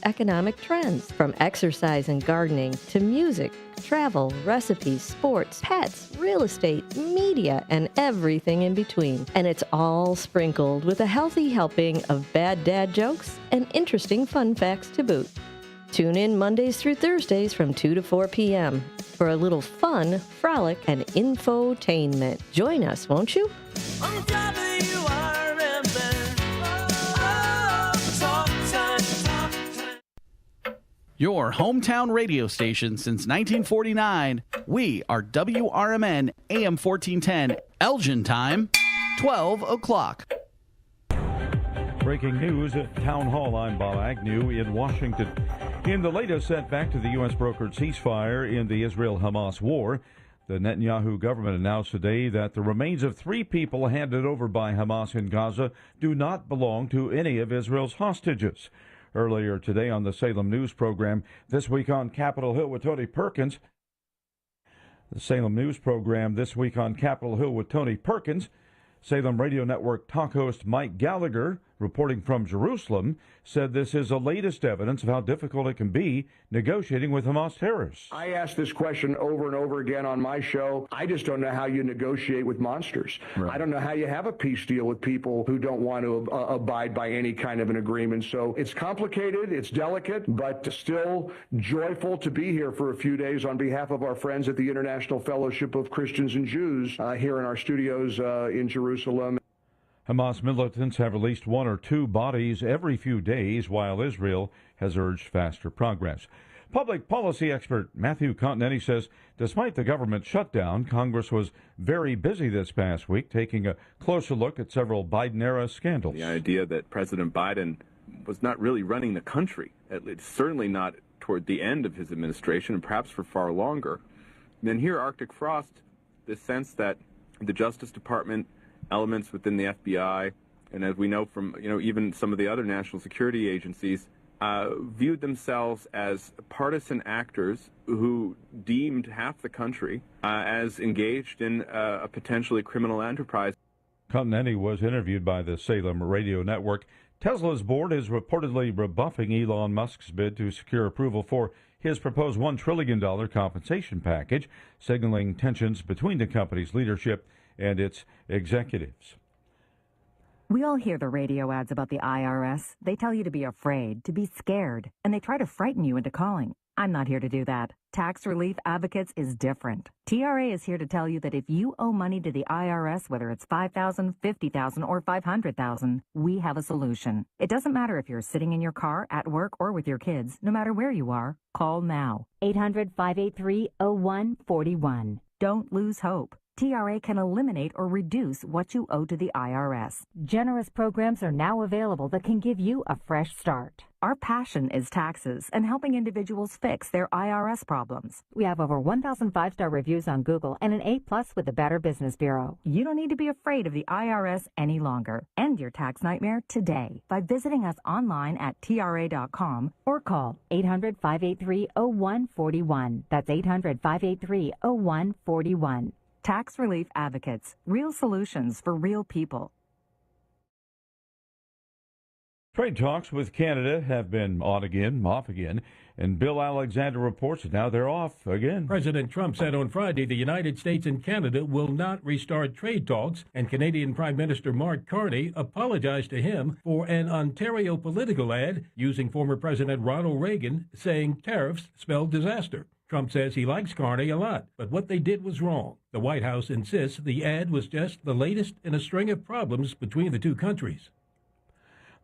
economic trends, from exercise and gardening to music, travel, recipes, sports, pets, real estate, media, and everything in between. And it's all sprinkled with a healthy helping of bad dad jokes and interesting fun facts to boot. Tune in Mondays through Thursdays from 2 to 4 p.m. for a little fun, frolic, and infotainment. Join us, won't you? On WRMN. Talk time. Your hometown radio station since 1949. We are WRMN AM 1410, Elgin time, 12 o'clock. Breaking news at Town Hall. I'm Bob Agnew in Washington. In the latest setback to the U.S. brokered ceasefire in the Israel-Hamas war, the Netanyahu government announced today that the remains of 3 people handed over by Hamas in Gaza do not belong to any of Israel's hostages. Earlier today on the Salem News program, This Week on Capitol Hill with Tony Perkins. The Salem News program, This Week on Capitol Hill with Tony Perkins. Salem Radio Network talk host Mike Gallagher, reporting from Jerusalem, said this is the latest evidence of how difficult it can be negotiating with Hamas terrorists. I ask this question over and over again on my show. I just don't know how you negotiate with monsters. Right. I don't know how you have a peace deal with people who don't want to abide by any kind of an agreement. So it's complicated, it's delicate, but still joyful to be here for a few days on behalf of our friends at the International Fellowship of Christians and Jews here in our studios in Jerusalem. Hamas militants have released 1 or 2 bodies every few days, while Israel has urged faster progress. Public policy expert Matthew Continetti says despite the government shutdown, Congress was very busy this past week, taking a closer look at several Biden-era scandals. The idea that President Biden was not really running the country, at least certainly not toward the end of his administration, and perhaps for far longer. And then here, Arctic Frost, this sense that the Justice Department, elements within the FBI, and as we know from even some of the other national security agencies, viewed themselves as partisan actors who deemed half the country as engaged in a potentially criminal enterprise. Continetti was interviewed by the Salem Radio Network. Tesla's board is reportedly rebuffing Elon Musk's bid to secure approval for his proposed $1 trillion compensation package, signaling tensions between the company's leadership and its executives. We all hear the radio ads about the IRS. They tell you to be afraid, to be scared, and they try to frighten you into calling. I'm not here to do that. Tax Relief Advocates is different. TRA is here to tell you that if you owe money to the IRS, whether it's $5,000, $50,000, or $500,000, we have a solution. It doesn't matter if you're sitting in your car, at work, or with your kids. No matter where you are, call now. 800-583-0141. Don't lose hope. TRA can eliminate or reduce what you owe to the IRS. Generous programs are now available that can give you a fresh start. Our passion is taxes and helping individuals fix their IRS problems. We have over 1,000 5-star reviews on Google and an A+ with the Better Business Bureau. You don't need to be afraid of the IRS any longer. End your tax nightmare today by visiting us online at TRA.com or call 800-583-0141. That's 800-583-0141. Tax Relief Advocates. Real solutions for real people. Trade talks with Canada have been on again, off again, and Bill Alexander reports that now they're off again. President Trump said on Friday the United States and Canada will not restart trade talks, and Canadian Prime Minister Mark Carney apologized to him for an Ontario political ad using former President Ronald Reagan saying tariffs spelled disaster. Trump says he likes Carney a lot, but what they did was wrong. The White House insists the ad was just the latest in a string of problems between the two countries.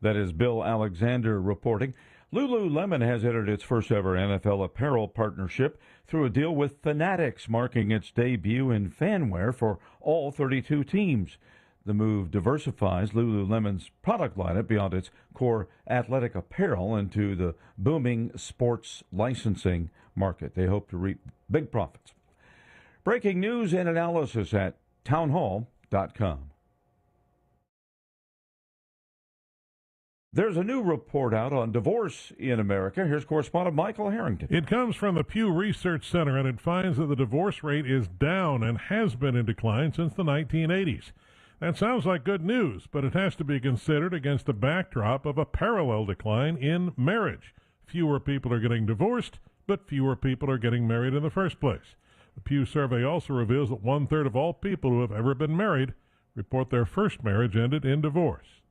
That is Bill Alexander reporting. Lululemon has entered its first ever NFL apparel partnership through a deal with Fanatics, marking its debut in fanwear for all 32 teams. The move diversifies Lululemon's product lineup beyond its core athletic apparel into the booming sports licensing market. They hope to reap big profits. Breaking news and analysis at townhall.com. There's a new report out on divorce in America. Here's correspondent Michael Harrington. It comes from the Pew Research Center, and it finds that the divorce rate is down and has been in decline since the 1980s. That sounds like good news, but it has to be considered against the backdrop of a parallel decline in marriage. Fewer people are getting divorced, but fewer people are getting married in the first place. The Pew survey also reveals that 1/3 of all people who have ever been married report their first marriage ended in divorce.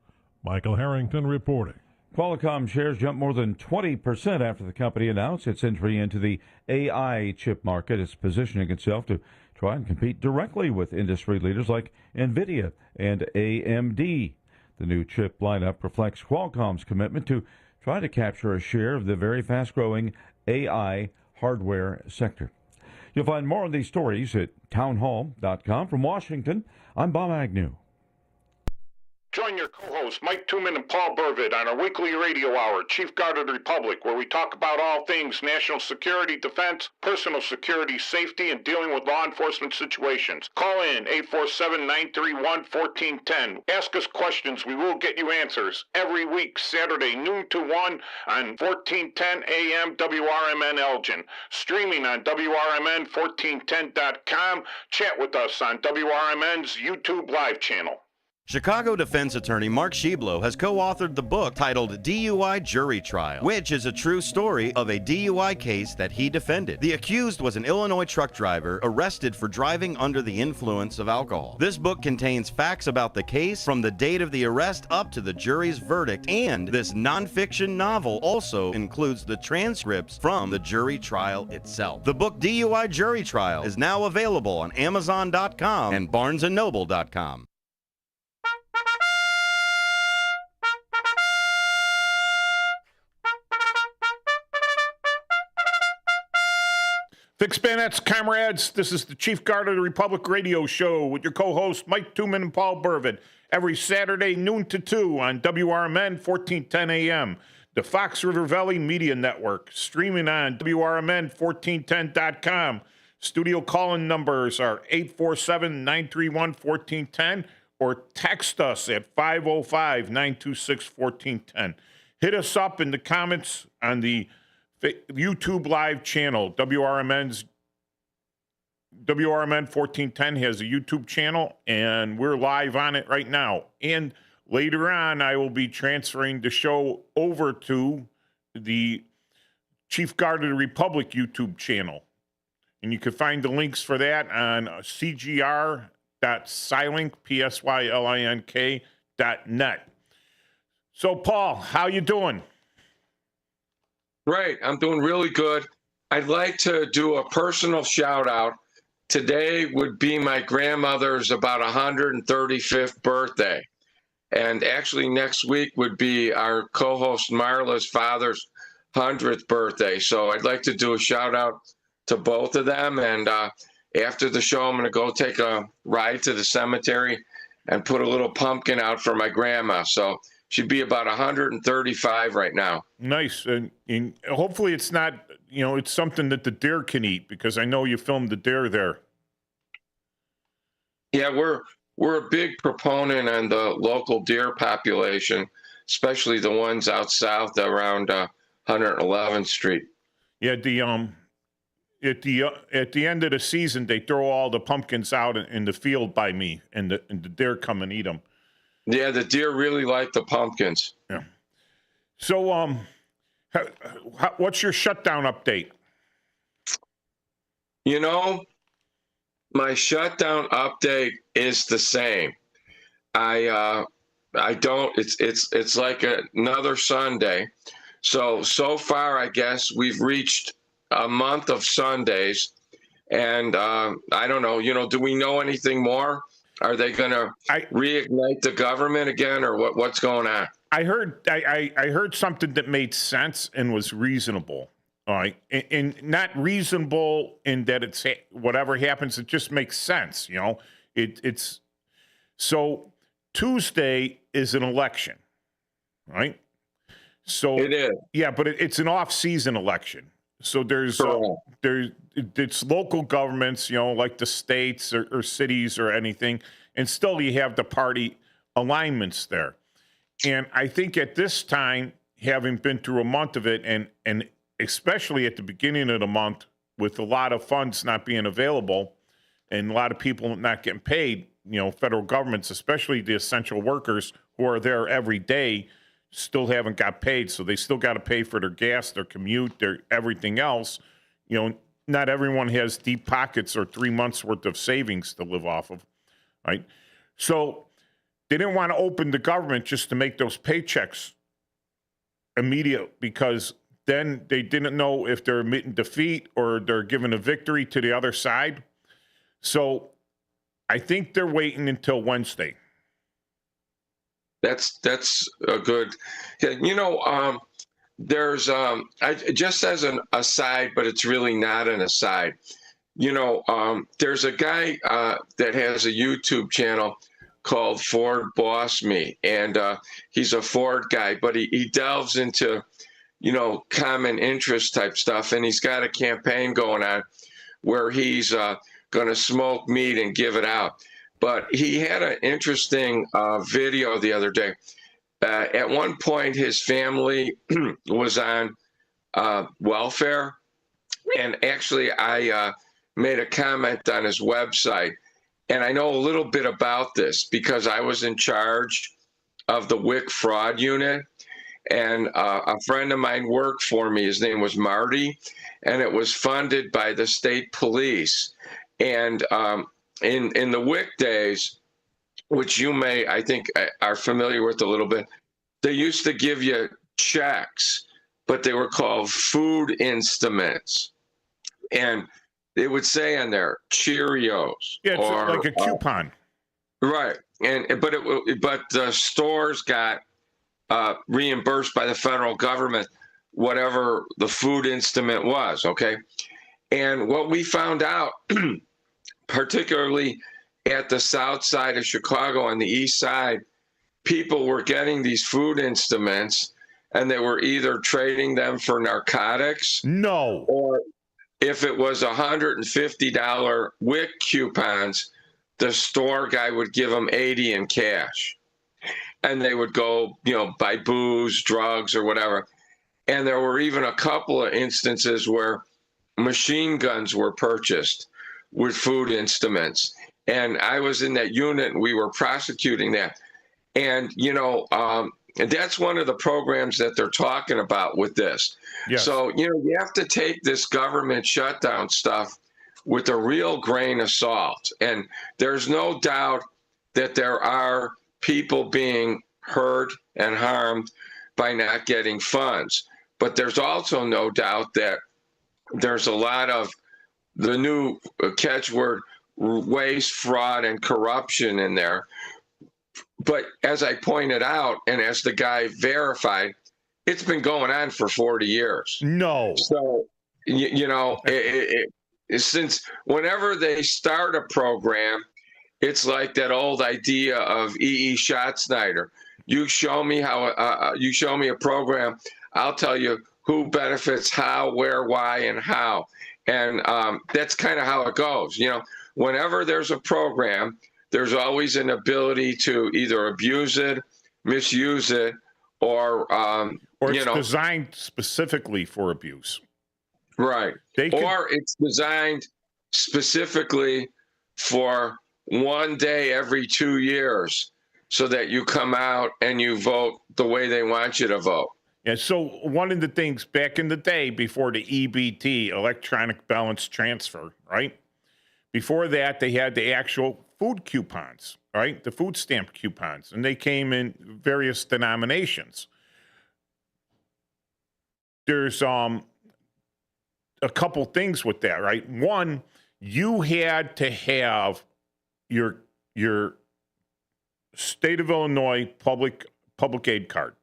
Michael Harrington reporting. Qualcomm shares jumped more than 20% after the company announced its entry into the AI chip market. It's positioning itself to try and compete directly with industry leaders like NVIDIA and AMD. The new chip lineup reflects Qualcomm's commitment to try to capture a share of the very fast-growing AI hardware sector. You'll find more on these stories at townhall.com. From Washington, I'm Bob Agnew. Join your co-hosts Mike Tooman and Paul Burvid on our weekly radio hour, Chief Guard of the Republic, where we talk about all things national security, defense, personal security, safety, and dealing with law enforcement situations. Call in 847-931-1410. Ask us questions. We will get you answers. Every week, Saturday, noon to 1 on 1410 AM WRMN Elgin. Streaming on WRMN1410.com. Chat with us on WRMN's YouTube live channel. Chicago defense attorney Mark Schieblo has co-authored the book titled DUI Jury Trial, which is a true story of a DUI case that he defended. The accused was an Illinois truck driver arrested for driving under the influence of alcohol. This book contains facts about the case from the date of the arrest up to the jury's verdict, and this nonfiction novel also includes the transcripts from the jury trial itself. The book DUI Jury Trial is now available on Amazon.com and BarnesandNoble.com. Fix bayonets, comrades. This is the Chief Guard of the Republic radio show with your co-hosts Mike Tooman and Paul Burvid every Saturday noon to 2 on WRMN 1410 AM, the Fox River Valley Media Network, streaming on WRMN1410.com. Studio call-in numbers are 847-931-1410 or text us at 505-926-1410. Hit us up in the comments on the YouTube live channel. WRMN 1410 has a YouTube channel, and we're live on it right now. And later on, I will be transferring the show over to the Chief Guard of the Republic YouTube channel. And you can find the links for that on cgr.silink, PSYLINK.net. So, Paul, how you doing? Great. I'm doing really good. I'd like to do a personal shout out. Today would be my grandmother's about 135th birthday. And actually next week would be our co-host Marla's father's 100th birthday. So I'd like to do a shout out to both of them. And after the show, I'm going to go take a ride to the cemetery and put a little pumpkin out for my grandma. So she'd be about 135 right now. Nice. And hopefully it's not, it's something that the deer can eat, because I know you filmed the deer there. Yeah, we're a big proponent on the local deer population, especially the ones out south around 111th Street. Yeah, at the end of the season, they throw all the pumpkins out in the field by me, and the deer come and eat them. Yeah, the deer really like the pumpkins. Yeah. So, what's your shutdown update? My shutdown update is the same. I don't. It's like another Sunday. So far, I guess we've reached a month of Sundays, and I don't know. Do we know anything more? Are they going to reignite the government again, or what's going on? I heard something that made sense and was reasonable. All right, and not reasonable in that it's whatever happens, it just makes sense. It's so Tuesday is an election, right? So it is. Yeah, but it's an off-season election. So it's local governments, like the states or cities or anything, and still you have the party alignments there. And I think at this time, having been through a month of it, and especially at the beginning of the month, with a lot of funds not being available and a lot of people not getting paid, federal governments, especially the essential workers who are there every day still haven't got paid. So they still got to pay for their gas, their commute, their everything else. You know, not everyone has deep pockets or 3 months worth of savings to live off of, right? So they didn't want to open the government just to make those paychecks immediate, because then they didn't know if they're admitting defeat or they're giving a victory to the other side. So I think they're waiting until Wednesday. That's a good, you know, there's, just as an aside, but it's really not an aside. You know, there's a guy that has a YouTube channel called Ford Boss Me, and he's a Ford guy, but he delves into, you know, common interest type stuff, and he's got a campaign going on where he's going to smoke meat and give it out. But he had an interesting video the other day. At one point, his family was on welfare, and actually I made a comment on his website. And I know a little bit about this because I was in charge of the WIC fraud unit, and a friend of mine worked for me. His name was Marty, and it was funded by the state police. And in the WIC days, which you may, I think, are familiar with a little bit, they used to give you checks, but they were called food instruments. And they would say on there, Cheerios. Yeah, it's or, like a coupon. Right. But the stores got reimbursed by the federal government, whatever the food instrument was, okay? And what we found out, particularly at the south side of Chicago and the east side, people were getting these food instruments and they were either trading them for narcotics. No. Or if it was $150 WIC coupons, the store guy would give them 80 in cash. And they would go, you know, buy booze, drugs, or whatever. And there were even a couple of instances where machine guns were purchased with food instruments. And I was in that unit, and we were prosecuting that. And, you know, and that's one of the programs that they're talking about with this. Yes. So, you know, you have to take this government shutdown stuff with a real grain of salt. And there's no doubt that there are people being hurt and harmed by not getting funds. But there's also no doubt that there's a lot of the new catchword waste, fraud, and corruption in there. But as I pointed out, and as the guy verified, it's been going on for 40 years. No. So, you know, since whenever they start a program, it's like that old idea of E.E. Schatzsnyder. You show me you show me a program, I'll tell you who benefits, how, where, why, and how. And that's kind of how it goes. You know, whenever there's a program, there's always an ability to either abuse it, misuse it, or it's designed specifically for abuse. Right. Or it's designed specifically for one day every 2 years so that you come out and you vote the way they want you to vote. Yeah, so one of the things back in the day before the EBT, electronic balance transfer, right? Before that, they had the actual food coupons, right? The food stamp coupons, and they came in various denominations. There's a couple things with that, right? One, you had to have your state of Illinois public aid card.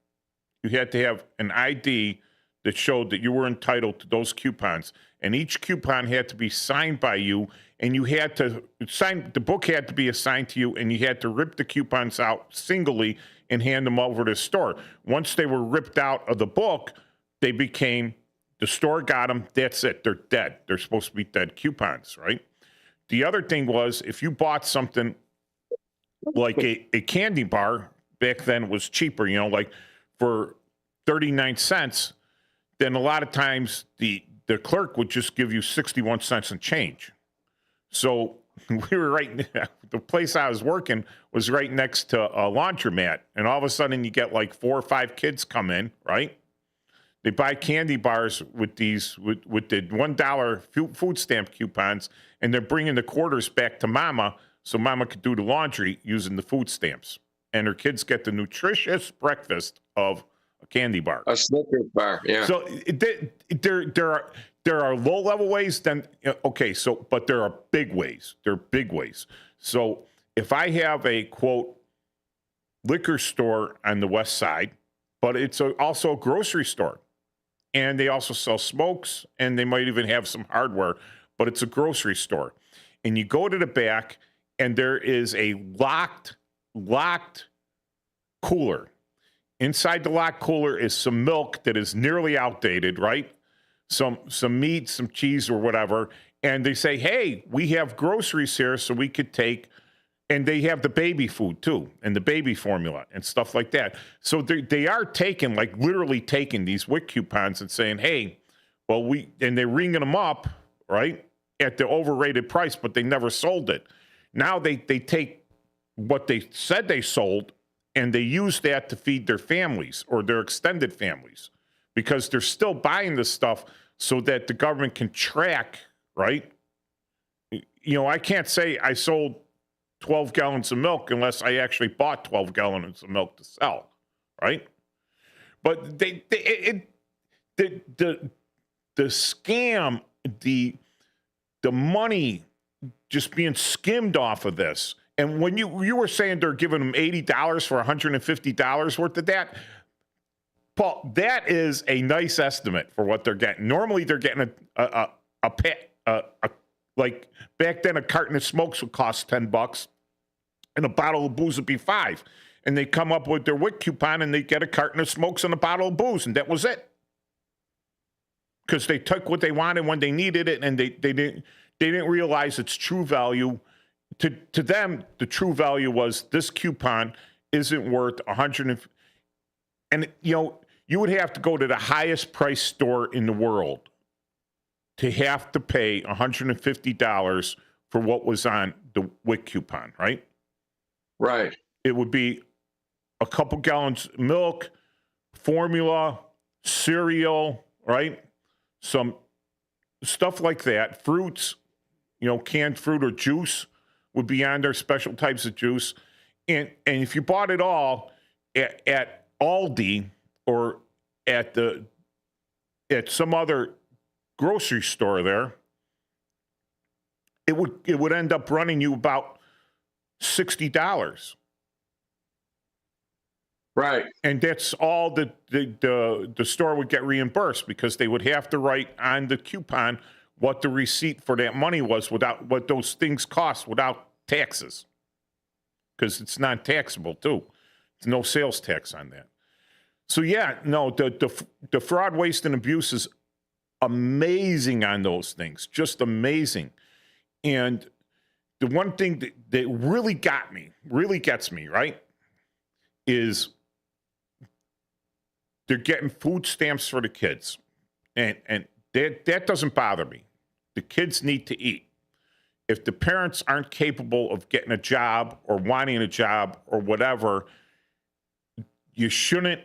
You had to have an ID that showed that you were entitled to those coupons, and each coupon had to be signed by you, and you had to sign, the book had to be assigned to you, and you had to rip the coupons out singly and hand them over to the store. Once they were ripped out of the book, they became, the store got them, that's it, they're dead. They're supposed to be dead coupons, right? The other thing was, if you bought something like a candy bar, back then it was cheaper, you know, like for 39 cents, then a lot of times the clerk would just give you 61 cents and change. So we were the place I was working was right next to a laundromat. And all of a sudden you get like 4 or 5 kids come in, right? They buy candy bars with the $1 food stamp coupons, and they're bringing the quarters back to mama so mama could do the laundry using the food stamps. And her kids get the nutritious breakfast of a candy bar. A Snickers bar, yeah. So there are low-level ways, but there are big ways. There are big ways. So if I have a, quote, liquor store on the west side, but it's also a grocery store, and they also sell smokes, and they might even have some hardware, but it's a grocery store. And you go to the back, and there is a locked cooler. Inside the locked cooler is some milk that is nearly outdated, right? Some meat, some cheese, or whatever. And they say, hey, we have groceries here, so we could take, and they have the baby food too, and the baby formula and stuff like that. So they are taking, like literally taking these WIC coupons and saying, hey, well, and they're ringing them up, right, at the overrated price, but they never sold it. Now they take what they said they sold, and they use that to feed their families or their extended families, because they're still buying this stuff so that the government can track, right? I can't say I sold 12 gallons of milk unless I actually bought 12 gallons of milk to sell, right? But the scam, the money just being skimmed off of this. And when you were saying they're giving them $80 for $150 worth of that, Paul, that is a nice estimate for what they're getting. Normally, they're getting like back then, a carton of smokes would cost $10, and a bottle of booze would be $5. And they come up with their WIC coupon, and they get a carton of smokes and a bottle of booze, and that was it. Because they took what they wanted when they needed it, and they didn't realize its true value. To them, the true value was this coupon isn't worth $100. And you would have to go to the highest price store in the world to have to pay $150 for what was on the WIC coupon, right? Right. It would be a couple gallons of milk, formula, cereal, right? Some stuff like that, fruits, canned fruit or juice would be on there, special types of juice. And if you bought it all at Aldi or at some other grocery store there, it would end up running you about $60. Right. And that's all the store would get reimbursed, because they would have to write on the coupon what the receipt for that money was, without what those things cost, without taxes, because it's non-taxable too. There's no sales tax on that. So the fraud, waste, and abuse is amazing on those things, just amazing. And the one thing that really gets me, right, is they're getting food stamps for the kids, and that doesn't bother me. The kids need to eat. If the parents aren't capable of getting a job or wanting a job or whatever, you shouldn't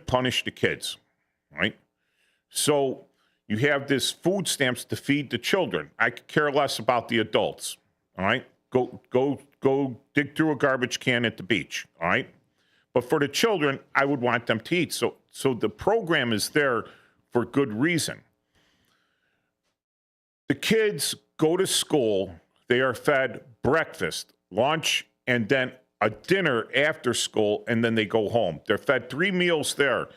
punish the kids, right? So you have this food stamps to feed the children. I could care less about the adults, all right? Go dig through a garbage can at the beach, all right? But for the children, I would want them to eat. So the program is there for good reason. The kids go to school, they are fed breakfast, lunch, and then a dinner after school, and then they go home. They're fed 3 meals there.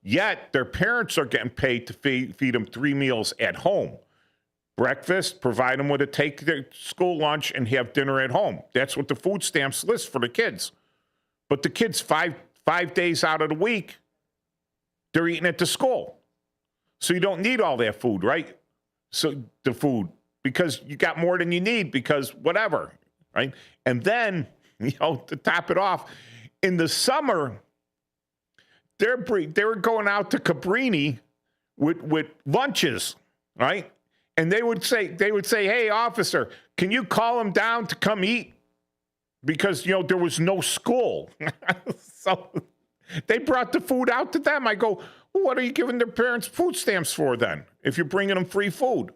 Yet their parents are getting paid to feed them 3 meals at home. Breakfast, provide them with a take their school lunch, and have dinner at home. That's what the food stamps list for the kids. But the kids, five days out of the week, they're eating at the school. So you don't need all that food, right? So the food, because you got more than you need, because whatever, right? And then, to top it off, in the summer, they were going out to Cabrini with lunches, right? And they would say, hey, officer, can you call him down to come eat? Because, there was no school. So they brought the food out to them. I go, well, what are you giving their parents food stamps for then, if you're bringing them free food?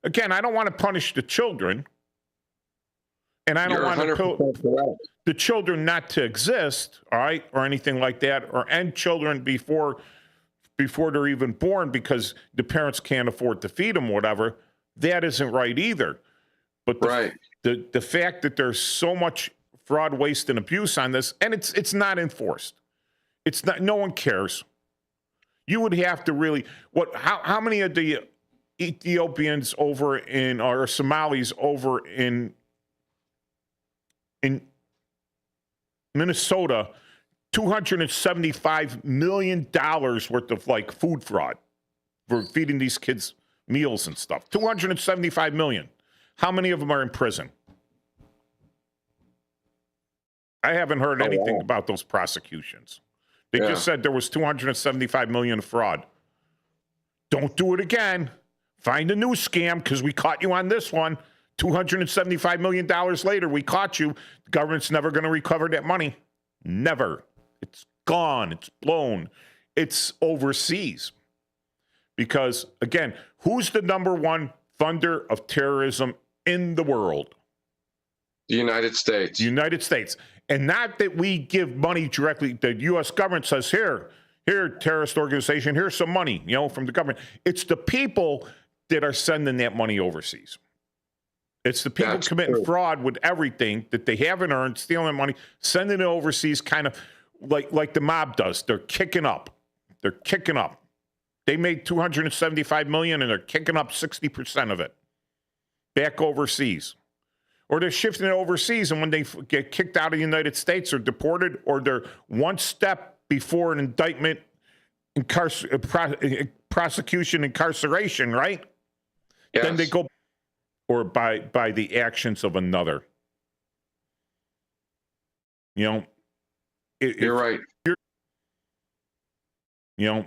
Again, I don't want to punish the children. And I don't want the children not to exist, all right, or anything like that, or end children before they're even born because the parents can't afford to feed them, whatever. That isn't right either. But the fact that there's so much fraud, waste, and abuse on this, and it's not enforced. It's not. No one cares. You would have to really. How many of the Ethiopians over or Somalis over in Minnesota, $275 million worth of food fraud for feeding these kids meals and stuff. $275 million. How many of them are in prison? I haven't heard anything about those prosecutions. They just said there was $275 million of fraud. Don't do it again. Find a new scam because we caught you on this one. $275 million later, we caught you. The government's never going to recover that money. Never. It's gone. It's blown. It's overseas. Because, again, who's the number one funder of terrorism in the world? The United States. The United States. And not that we give money directly. The U.S. government says, here, terrorist organization, here's some money, from the government. It's the people that are sending that money overseas. It's the people committing fraud with everything that they haven't earned, stealing money, sending it overseas, kind of like the mob does. They're kicking up. They made $275 million, and they're kicking up 60% of it back overseas. Or they're shifting it overseas, and when they get kicked out of the United States or deported, or they're one step before an indictment, prosecution, incarceration, right? Yes. Then they go, or by the actions of another. You're right. You're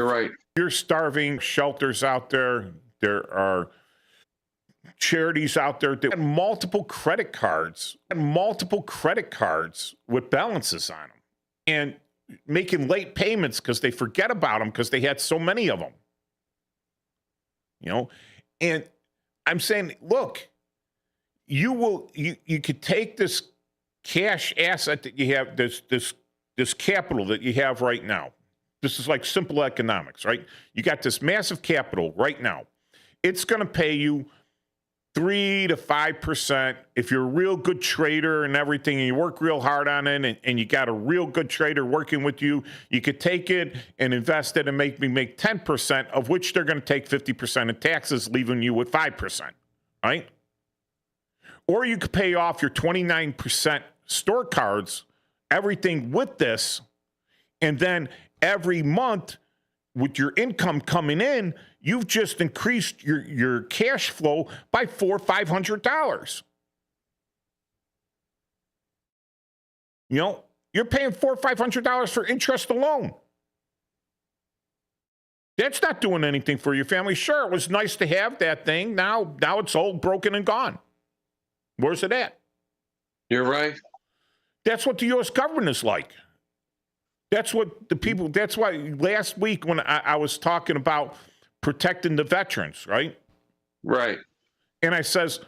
right. You're starving shelters out there. There are charities out there that have multiple credit cards with balances on them and making late payments because they forget about them because they had so many of them. And I'm saying, look, you could take this cash asset that you have, this capital that you have right now. This is like simple economics, right? You got this massive capital right now. It's going to pay you 3 to 5% if you're a real good trader and everything, and you work real hard on it, and you got a real good trader working with you. You could take it and invest it and make 10%, of which they're going to take 50% in taxes, leaving you with 5%, right? Or you could pay off your 29% store cards, everything with this, and then every month with your income coming in, you've just increased your cash flow by $400 or $500. You're paying $400 or $500 for interest alone. That's not doing anything for your family. Sure, it was nice to have that thing. Now it's old, broken, and gone. Where's it at? You're right. That's what the U.S. government is like. That's what the people, that's why last week when I was talking about protecting the veterans, right? Right. And I says,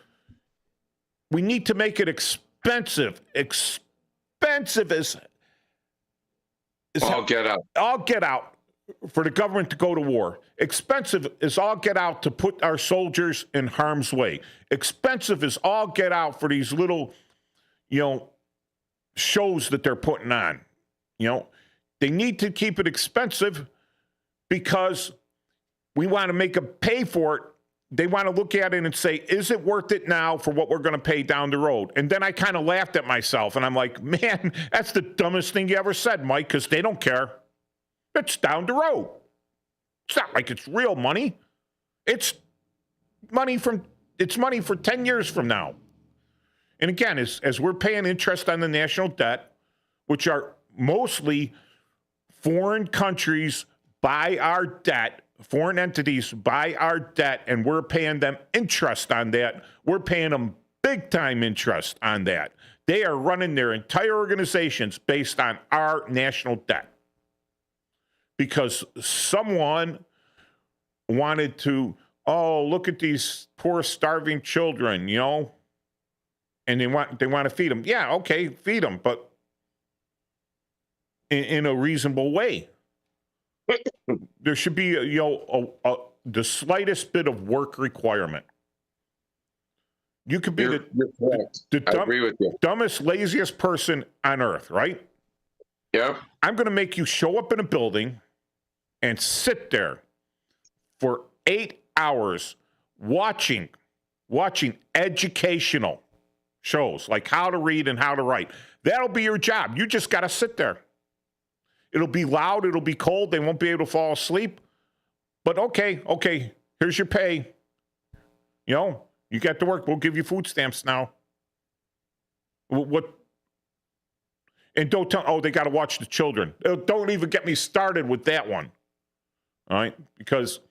we need to make it expensive as all get out for the government to go to war. Expensive is all get out to put our soldiers in harm's way. Expensive is all get out for these little, shows that they're putting on. They need to keep it expensive because we want to make them pay for it. They want to look at it and say, is it worth it now for what we're going to pay down the road? And then I kind of laughed at myself, and I'm like, man, that's the dumbest thing you ever said, Mike, because they don't care. It's down the road. It's not like it's real money. It's money for 10 years from now. And again, as we're paying interest on the national debt, which are mostly foreign countries buy our debt foreign entities buy our debt and we're paying them interest on that. We're paying them big time interest on that. They are running their entire organizations based on our national debt because someone wanted to, oh, look at these poor starving children, you know, and they want to feed them. Yeah, okay, feed them, but in a reasonable way. There should be, the slightest bit of work requirement. You could be the dumbest, laziest person on earth, right? Yep. I'm going to make you show up in a building and sit there for 8 hours watching educational shows like how to read and how to write. That'll be your job. You just got to sit there. It'll be loud. It'll be cold. They won't be able to fall asleep. But okay, here's your pay. You know, you got to work. We'll give you food stamps now. What? And don't tell, oh, they got to watch the children. Don't even get me started with that one. All right? Because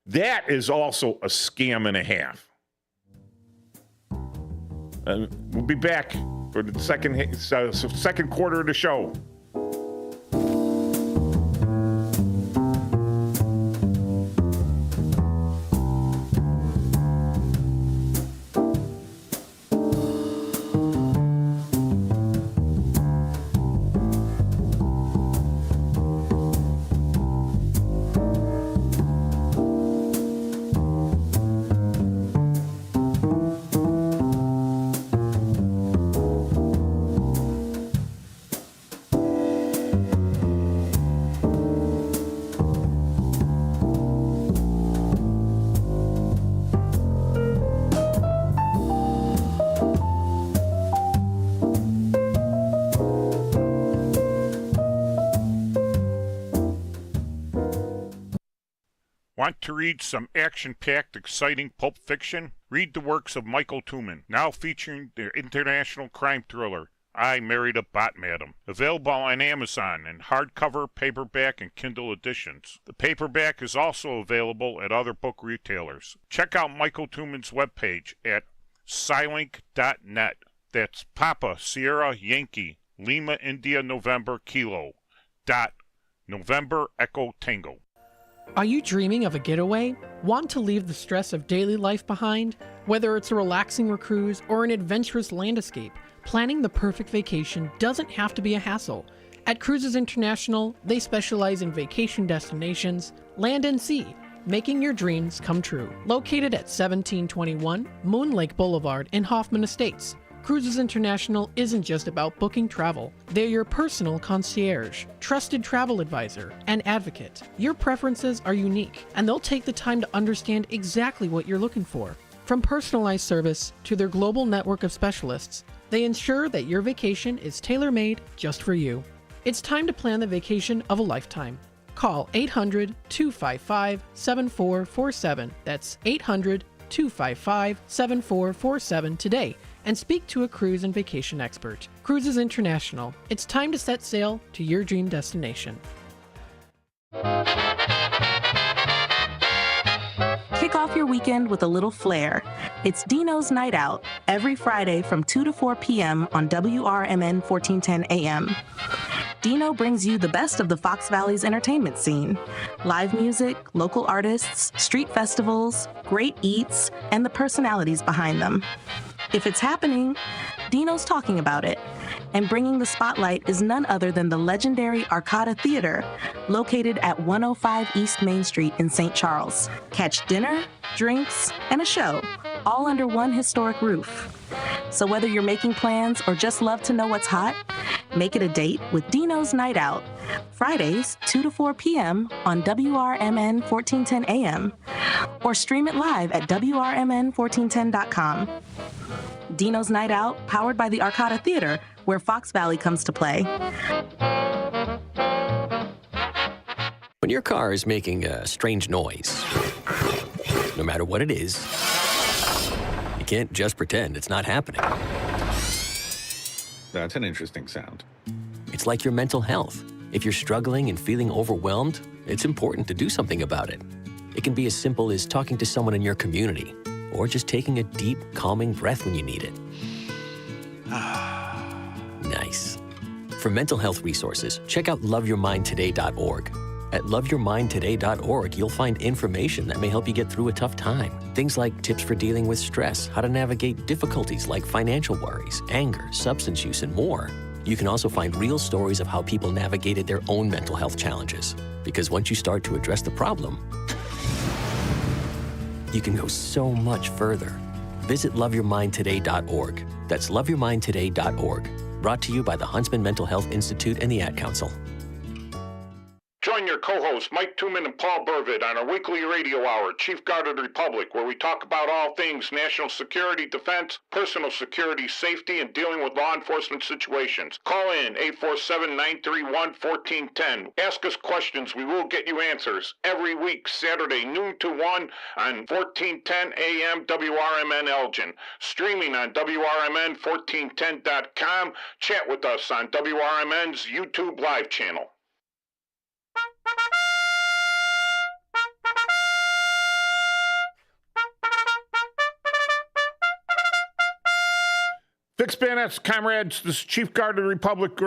that is also a scam and a half. We'll be back for the second quarter of the show. Want to read some action-packed, exciting pulp fiction? Read the works of Michael Tooman, now featuring their international crime thriller, I Married a Bot Madam. Available on Amazon in hardcover, paperback, and Kindle editions. The paperback is also available at other book retailers. Check out Michael Tooman's webpage at Scilink.net. That's Papa Sierra Yankee Lima India November Kilo. November Echo Tango. Are you dreaming of a getaway? Want to leave the stress of daily life behind? Whether it's a relaxing cruise or an adventurous land escape, planning the perfect vacation doesn't have to be a hassle. At Cruises International, they specialize in vacation destinations, land and sea, making your dreams come true. Located at 1721 Moon Lake Boulevard in Hoffman Estates, Cruises International isn't just about booking travel. They're your personal concierge, trusted travel advisor, and advocate. Your preferences are unique, and they'll take the time to understand exactly what you're looking for. From personalized service to their global network of specialists, they ensure that your vacation is tailor-made just for you. It's time to plan the vacation of a lifetime. Call 800-255-7447. That's 800-255-7447 today and speak to a cruise and vacation expert. Cruises International. It's time to set sail to your dream destination. Kick off your weekend with a little flair. It's Dino's Night Out, every Friday from 2 to 4 p.m. on WRMN 1410 AM. Dino brings you the best of the Fox Valley's entertainment scene. Live music, local artists, street festivals, great eats, and the personalities behind them. If it's happening, Dino's talking about it. And bringing the spotlight is none other than the legendary Arcada Theater, located at 105 East Main Street in St. Charles. Catch dinner, drinks, and a show, all under one historic roof. So whether you're making plans or just love to know what's hot, make it a date with Dino's Night Out, Fridays, 2 to 4 p.m. on WRMN 1410 AM, or stream it live at WRMN1410.com. Dino's Night Out, powered by the Arcada Theater, where Fox Valley comes to play. When your car is making a strange noise, no matter what it is, you can't just pretend it's not happening. That's an interesting sound. It's like your mental health. If you're struggling and feeling overwhelmed, it's important to do something about it. It can be as simple as talking to someone in your community, or just taking a deep, calming breath when you need it. Nice. For mental health resources, check out loveyourmindtoday.org. At loveyourmindtoday.org, you'll find information that may help you get through a tough time. Things like tips for dealing with stress, how to navigate difficulties like financial worries, anger, substance use, and more. You can also find real stories of how people navigated their own mental health challenges. Because once you start to address the problem, you can go so much further. Visit loveyourmindtoday.org. That's loveyourmindtoday.org. Brought to you by the Huntsman Mental Health Institute and the Ad Council. Join your co-hosts Mike Tooman and Paul Burvitt on our weekly radio hour, Chief Guard of the Republic, where we talk about all things national security, defense, personal security, safety, and dealing with law enforcement situations. Call in 847-931-1410. Ask us questions. We will get you answers. Every week, Saturday, noon to 1 on 1410 AM WRMN Elgin. Streaming on WRMN1410.com. Chat with us on WRMN's YouTube live channel. Fix Bayonets, comrades. This is Chief Guard of the Republic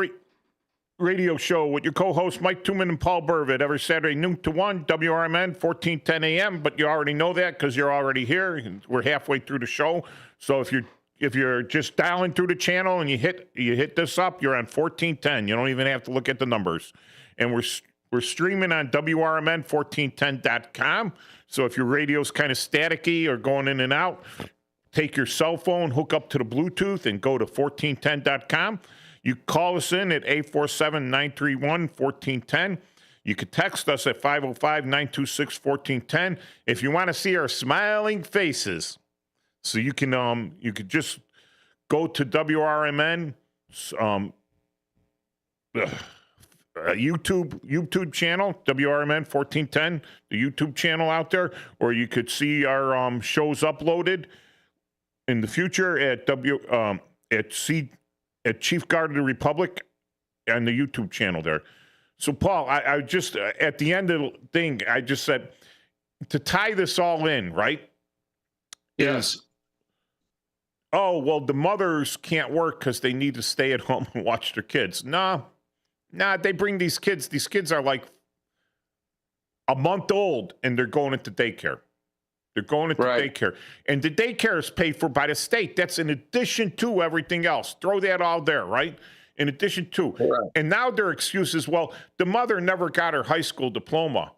radio show with your co-hosts Mike Tooman and Paul Burvitt every Saturday noon to 1, WRMN 1410 AM. But you already know that because you're already here. We're halfway through the show, so if you're just dialing through the channel and you hit this up, you're on 1410. You don't even have to look at the numbers, and we're streaming on WRMN1410.com. So if your radio's kind of staticky or going in and out, take your cell phone, hook up to the Bluetooth, and go to 1410.com. You call us in at 847-931-1410. You can text us at 505-926-1410. If you want to see our smiling faces, so you could just go to WRMN YouTube channel, WRMN 1410, the YouTube channel out there, or you could see our shows uploaded in the future at Chief Guard of the Republic and the YouTube channel there. So, Paul, I just at the end of the thing, I just said to tie this all in, right? Yes. Oh, well, the mothers can't work because they need to stay at home and watch their kids. Nah, they bring these kids. These kids are like a month old, and they're going into daycare. They're going into daycare. And the daycare is paid for by the state. That's in addition to everything else. Throw that all there, right? In addition to. Right. And now their excuse is, well, the mother never got her high school diploma,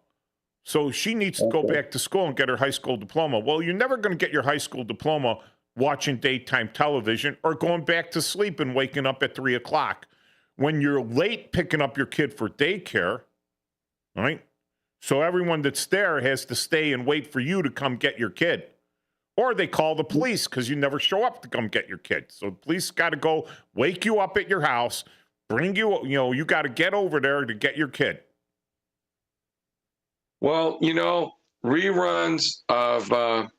so she needs to go back to school and get her high school diploma. Well, you're never going to get your high school diploma watching daytime television or going back to sleep and waking up at 3 o'clock. When you're late picking up your kid for daycare, right? So everyone that's there has to stay and wait for you to come get your kid. Or they call the police because you never show up to come get your kid. So the police got to go wake you up at your house, bring you, you got to get over there to get your kid. Well, reruns of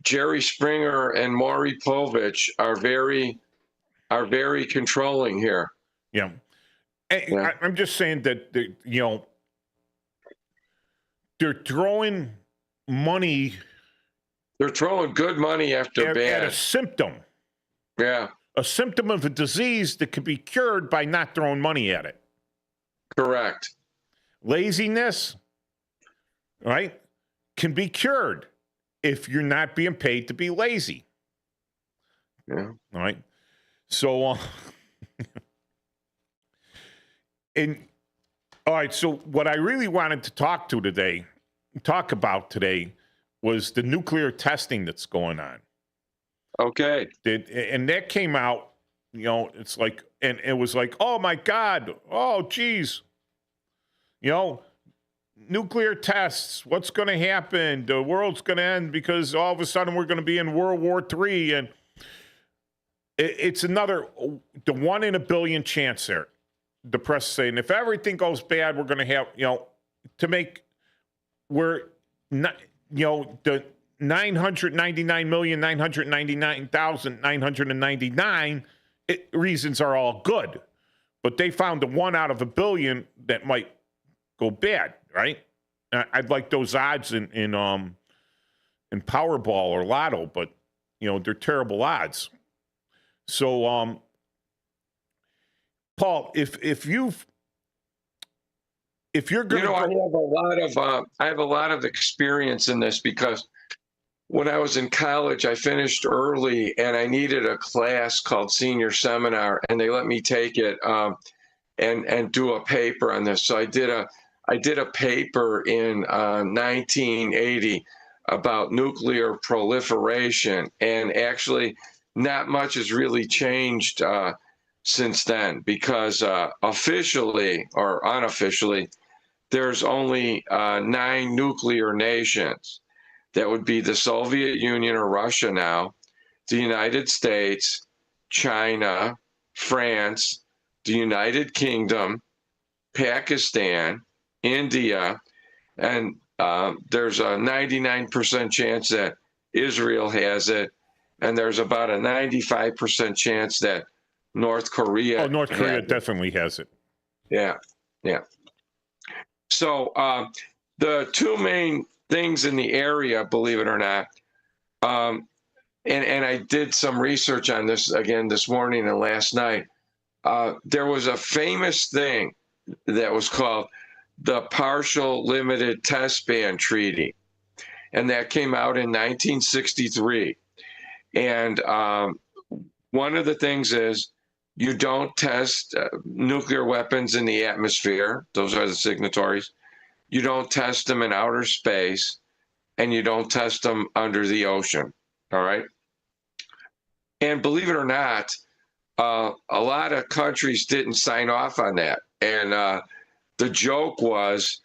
Jerry Springer and Maury Povich are very controlling here. Yeah. I'm just saying that, they're throwing money. They're throwing good money after bad. At a symptom. Yeah. A symptom of a disease that can be cured by not throwing money at it. Correct. Laziness, right, can be cured if you're not being paid to be lazy. Yeah. All right. So, all right, so what I really wanted to talk about today was the nuclear testing that's going on. Okay. And that came out, it's like, and it was like, oh my God, oh geez. Nuclear tests, what's going to happen? The world's going to end because all of a sudden we're going to be in World War III. And it's the 1 in a billion chance there. The press is saying if everything goes bad, we're going to have, the 999,999,999 reasons are all good. but they found the 1 out of a billion that might go bad, right? I'd like those odds in Powerball or Lotto, but they're terrible odds. So, Paul, if you're going to, I have a lot of experience in this because when I was in college, I finished early and I needed a class called senior seminar, and they let me take it and do a paper on this. So I did a paper in 1980 about nuclear proliferation, and actually not much has really changed since then, because officially or unofficially, there's only 9 nuclear nations. That would be the Soviet Union or Russia now, the United States, China, France, the United Kingdom, Pakistan, India, and there's a 99% chance that Israel has it, and there's about a 95% chance that North Korea. Oh, North Korea definitely has it. Yeah. So the 2 main things in the area, believe it or not, and I did some research on this again this morning and last night. There was a famous thing that was called the Partial Limited Test Ban Treaty, and that came out in 1963. And one of the things is you don't test nuclear weapons in the atmosphere. Those are the signatories. You don't test them in outer space, and you don't test them under the ocean. All right. And believe it or not, a lot of countries didn't sign off on that. And the joke was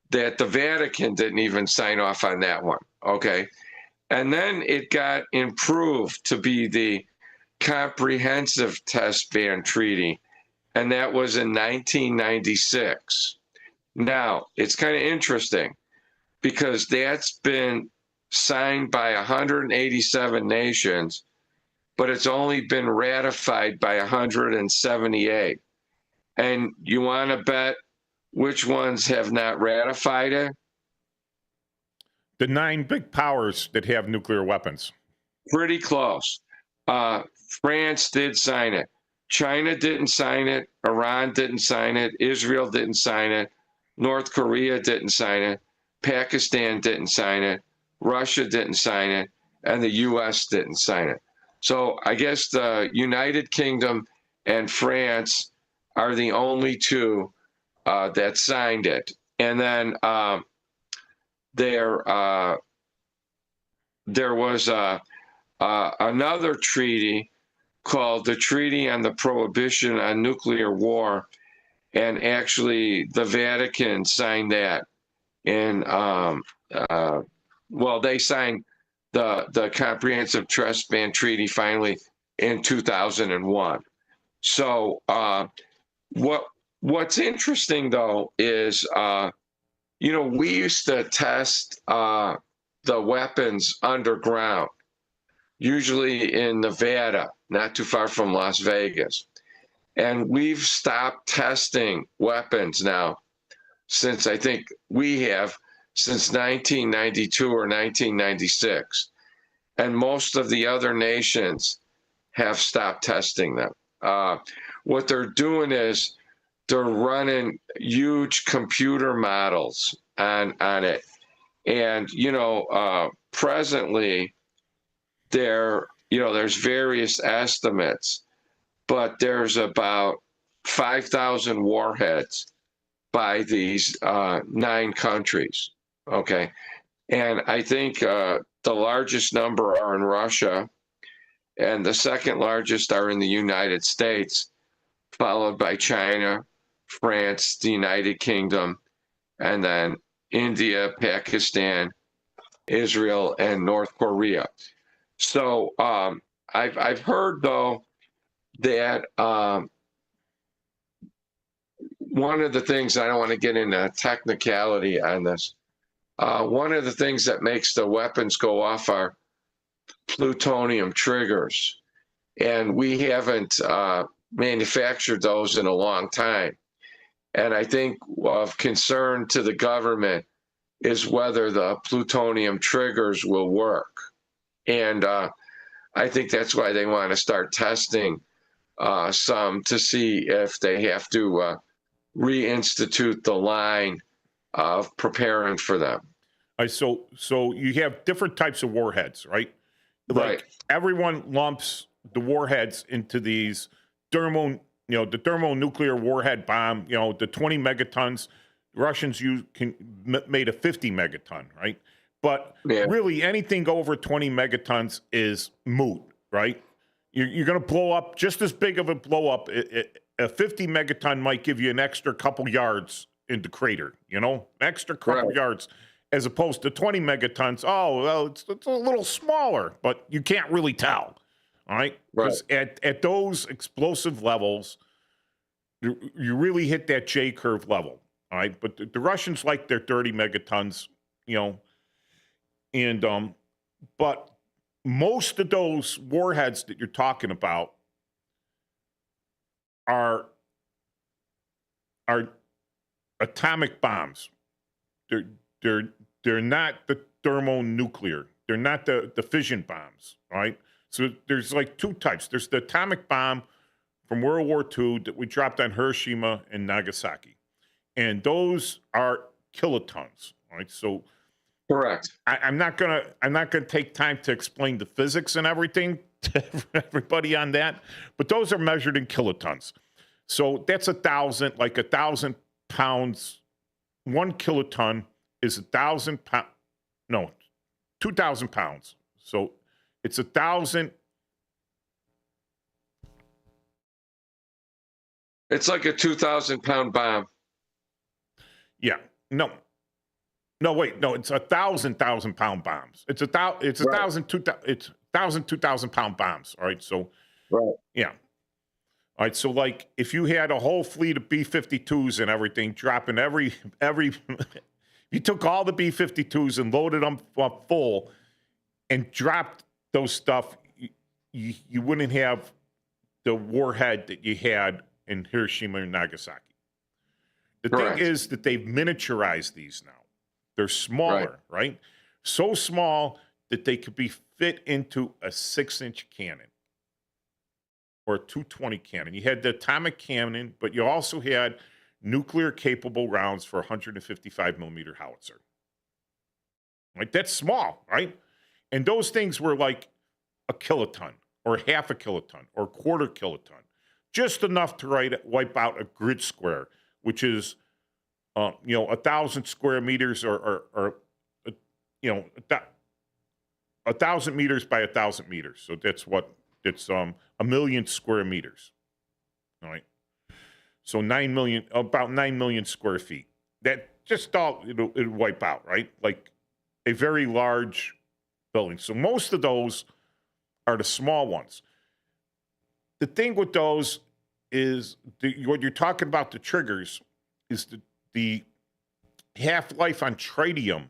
that the Vatican didn't even sign off on that one. Okay. And then it got improved to be the Comprehensive Test Ban Treaty, and that was in 1996. Now, it's kind of interesting because that's been signed by 187 nations, but it's only been ratified by 178. And you want to bet which ones have not ratified it? The 9 big powers that have nuclear weapons. Pretty close. France did sign it. China didn't sign it. Iran didn't sign it. Israel didn't sign it. North Korea didn't sign it. Pakistan didn't sign it. Russia didn't sign it. And the U.S. didn't sign it. So I guess the United Kingdom and France are the only 2 that signed it. And then there was another treaty called the Treaty on the Prohibition on Nuclear War, and actually the Vatican signed that. And they signed the Comprehensive Test Ban Treaty finally in 2001. So what's interesting though is we used to test the weapons underground, usually in Nevada, not too far from Las Vegas. And we've stopped testing weapons now since, I think we have, since 1992 or 1996. And most of the other nations have stopped testing them. What they're doing is they're running huge computer models on it. And, presently there's various estimates, but there's about 5,000 warheads by these 9 countries. Okay. And I think the largest number are in Russia, and the second largest are in the United States, followed by China, France, the United Kingdom, and then India, Pakistan, Israel, and North Korea. So I've heard, though, that one of the things, I don't want to get into technicality on this, one of the things that makes the weapons go off are plutonium triggers. And we haven't manufactured those in a long time. And I think of concern to the government is whether the plutonium triggers will work. And I think that's why they want to start testing some to see if they have to reinstitute the line of preparing for them. So you have different types of warheads, right? Like everyone lumps the warheads into these the thermonuclear warhead bomb, the 20 megatons. Russians made a 50 megaton, right? But really anything over 20 megatons is moot, right? You're going to blow up just as big of a blow up. A 50 megaton might give you an extra couple yards in the crater, an extra couple yards, as opposed to 20 megatons. Oh, well, it's a little smaller, but you can't really tell, all right? Because at those explosive levels, you really hit that J curve level, all right? But the Russians like their 30 megatons, and but most of those warheads that you're talking about are atomic bombs. They're not the thermonuclear. They're not the fission bombs, right? So there's like two types. There's the atomic bomb from World War II that we dropped on Hiroshima and Nagasaki, and those are kilotons, right? So correct. I'm not gonna take time to explain the physics and everything to everybody on that, but those are measured in kilotons. So that's 1,000 pounds. 1 kiloton is 1,000 pounds. No, 2,000 pounds. So it's 1,000. It's like a 2,000-pound bomb. Yeah. No, wait. No, it's 1,000 pound bombs. It's 2,000 2,000 pound bombs. All right. So, yeah. All right. So, like, if you had a whole fleet of B-52s and everything, dropping every, you took all the B-52s and loaded them up full and dropped those stuff, you wouldn't have the warhead that you had in Hiroshima and Nagasaki. The thing is that they've miniaturized these now. They're smaller, right? So small that they could be fit into a 6-inch cannon or a 220 cannon. You had the atomic cannon, but you also had nuclear-capable rounds for 155 millimeter howitzer. Like, that's small, right? And those things were like a kiloton or half a kiloton or a quarter kiloton, just enough to wipe out a grid square, which is, 1,000 square meters or 1,000 meters by 1,000 meters. So that's it's 1 million square meters. All right. So about 9 million square feet. That just all it'll wipe out, right? Like a very large building. So most of those are the small ones. The thing with those is what you're talking about, the triggers, is the half-life on tritium,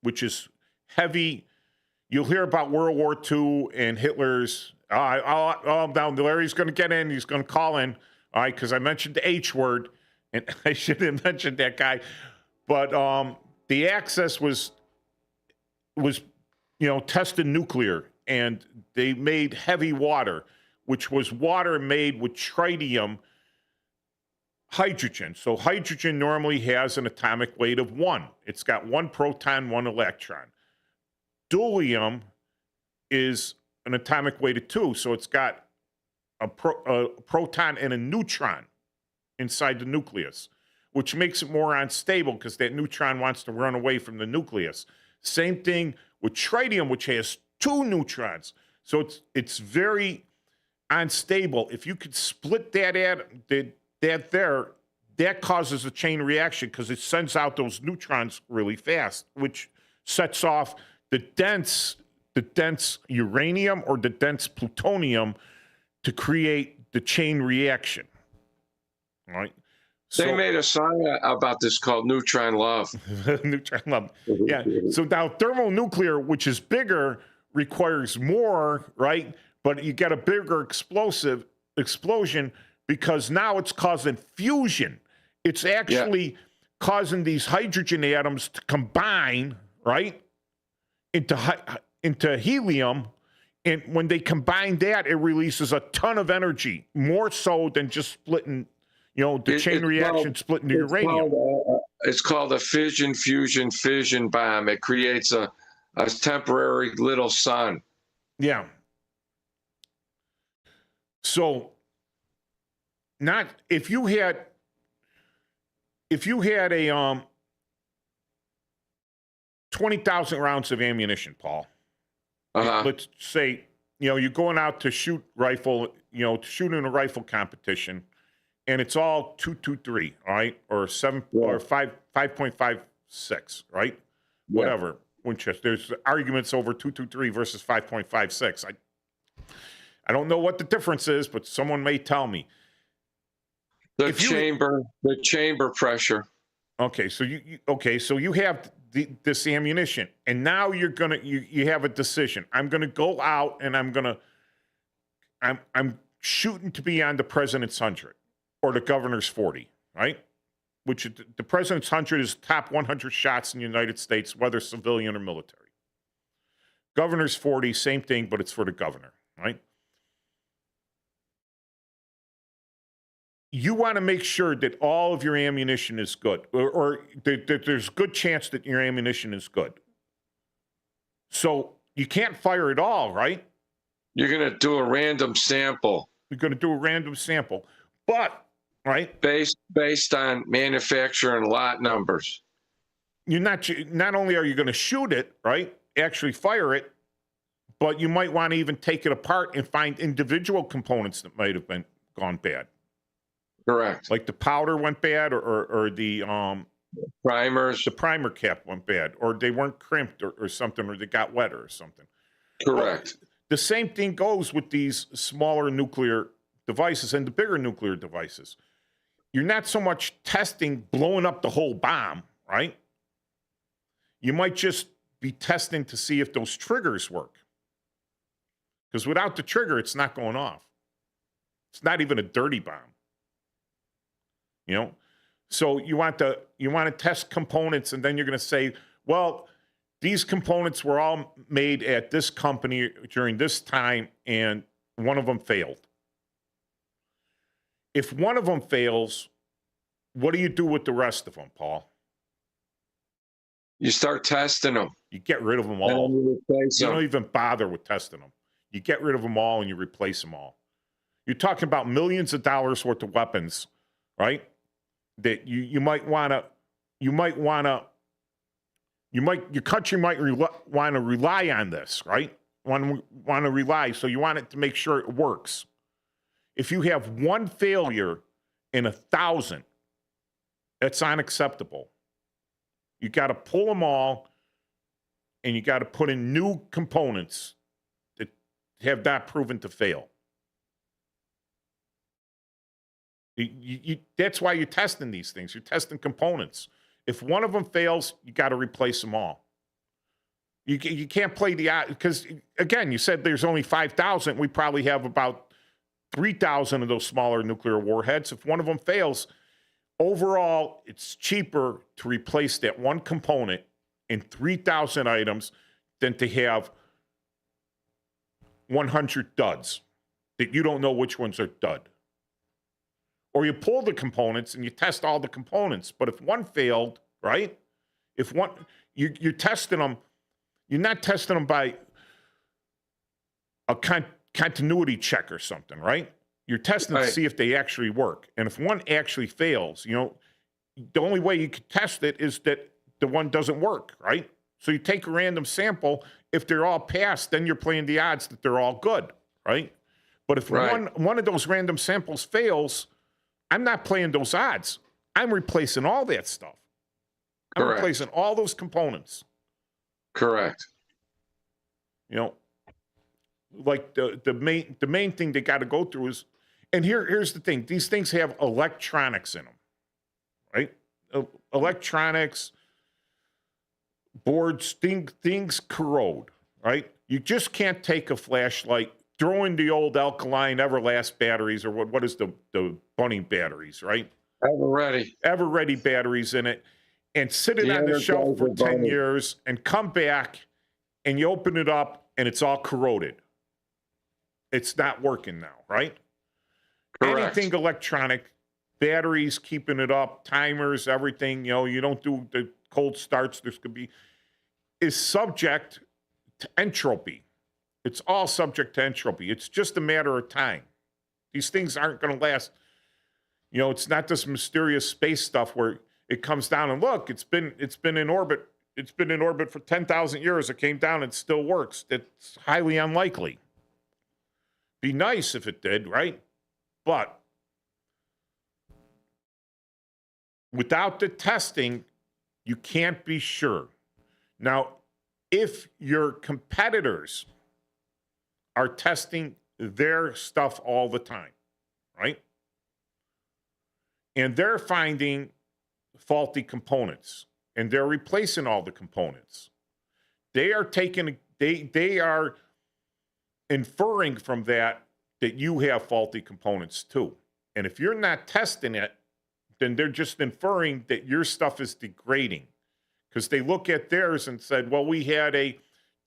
which is heavy. You'll hear about World War II and Hitler's, now Larry's going to get in, he's going to call in, all right, because I mentioned the H word, and I should have mentioned that guy. But the Axis was tested nuclear, and they made heavy water, which was water made with tritium hydrogen. So hydrogen normally has an atomic weight of 1. It's got 1 proton, 1 electron. Thulium is an atomic weight of 2. So it's got a proton and a neutron inside the nucleus, which makes it more unstable because that neutron wants to run away from the nucleus. Same thing with tritium, which has 2 neutrons. So it's very unstable. If you could split that causes a chain reaction because it sends out those neutrons really fast, which sets off the dense uranium or the dense plutonium to create the chain reaction. All right. They made a song about this called Neutron Love. Neutron Love. Yeah. So now thermonuclear, which is bigger, requires more, right? But you get a bigger explosion, because now it's causing fusion. It's actually causing these hydrogen atoms to combine, right, into helium. And when they combine that, it releases a ton of energy, more so than just splitting, the chain reaction splitting the uranium. It's called a fission, fusion, fission bomb. It creates a temporary little sun. Yeah. So, if you had a 20,000 rounds of ammunition, Paul. Let's say, you're going out to shoot rifle, shoot in a rifle competition, and it's all 223, all right, or 5.56, right? Whatever. Winchester. There's arguments over 223 versus 5.56. I don't know what the difference is, but someone may tell me. The chamber pressure. Okay, so you have this ammunition, and now you have a decision. I'm gonna go out and I'm shooting to be on the president's 100 or the governor's 40, right? Which the president's 100 is top 100 shots in the United States, whether civilian or military. Governor's 40, same thing, but it's for the governor, right? You want to make sure that all of your ammunition is good, or that there's a good chance that your ammunition is good. So you can't fire it all, right? You're going to do a random sample. You're going to do a random sample, but right, based on manufacturer and lot numbers. You're not only are you going to shoot it, right, actually fire it, but you might want to even take it apart and find individual components that might have gone bad. Correct. Like the powder went bad, or the primers. The primer cap went bad, or they weren't crimped or something, or they got wetter or something. Correct. The same thing goes with these smaller nuclear devices and the bigger nuclear devices. You're not so much testing blowing up the whole bomb, right? You might just be testing to see if those triggers work. Because without the trigger, it's not going off. It's not even a dirty bomb. So you want to test components, and then you're going to say, well, these components were all made at this company during this time, and one of them failed. If one of them fails, what do you do with the rest of them, Paul? You start testing them. You get rid of them all. You don't even bother with testing them. You get rid of them all and you replace them all. You're talking about millions of dollars worth of weapons, right? That your country might want to rely on this, right? Want to rely, so you want it to make sure it works. If you have one failure in 1,000, that's unacceptable. You got to pull them all, and you got to put in new components that have not proven to fail. That's why you're testing these things. You're testing components. If one of them fails, you got to replace them all. You can't play the odds, because, again, you said there's only 5,000. We probably have about 3,000 of those smaller nuclear warheads. If one of them fails, overall, it's cheaper to replace that one component in 3,000 items than to have 100 duds that you don't know which ones are dud. Or you pull the components and you test all the components. But if one failed, right? If one, you're testing them, you're not testing them by a continuity check or something, right? You're testing to see if they actually work. And if one actually fails, the only way you can test it is that the one doesn't work, right? So you take a random sample. If they're all passed, then you're playing the odds that they're all good, right? But if one of those random samples fails, I'm not playing those odds. I'm replacing all that stuff. I'm replacing all those components. Correct. Like the main thing they got to go through is, and here's the thing: these things have electronics in them, right? Electronics, boards, things corrode, right? You just can't take a flashlight, throw in the old alkaline Everlast batteries, or what is the bunny batteries, right? Ever ready batteries in it, and sit it on the shelf for 10 years and come back and you open it up and it's all corroded. It's not working now, right? Correct. Anything electronic, batteries, keeping it up, timers, everything, you don't do the cold starts, is subject to entropy. It's all subject to entropy. It's just a matter of time. These things aren't going to last. It's not this mysterious space stuff where it comes down and look, it's been in orbit. It's been in orbit for 10,000 years. It came down and still works. It's highly unlikely. Be nice if it did, right? But without the testing, you can't be sure. Now, if your competitors are testing their stuff all the time, right? And they're finding faulty components and they're replacing all the components. They are inferring from that you have faulty components too. And if you're not testing it, then they're just inferring that your stuff is degrading because they look at theirs and said, well, we had a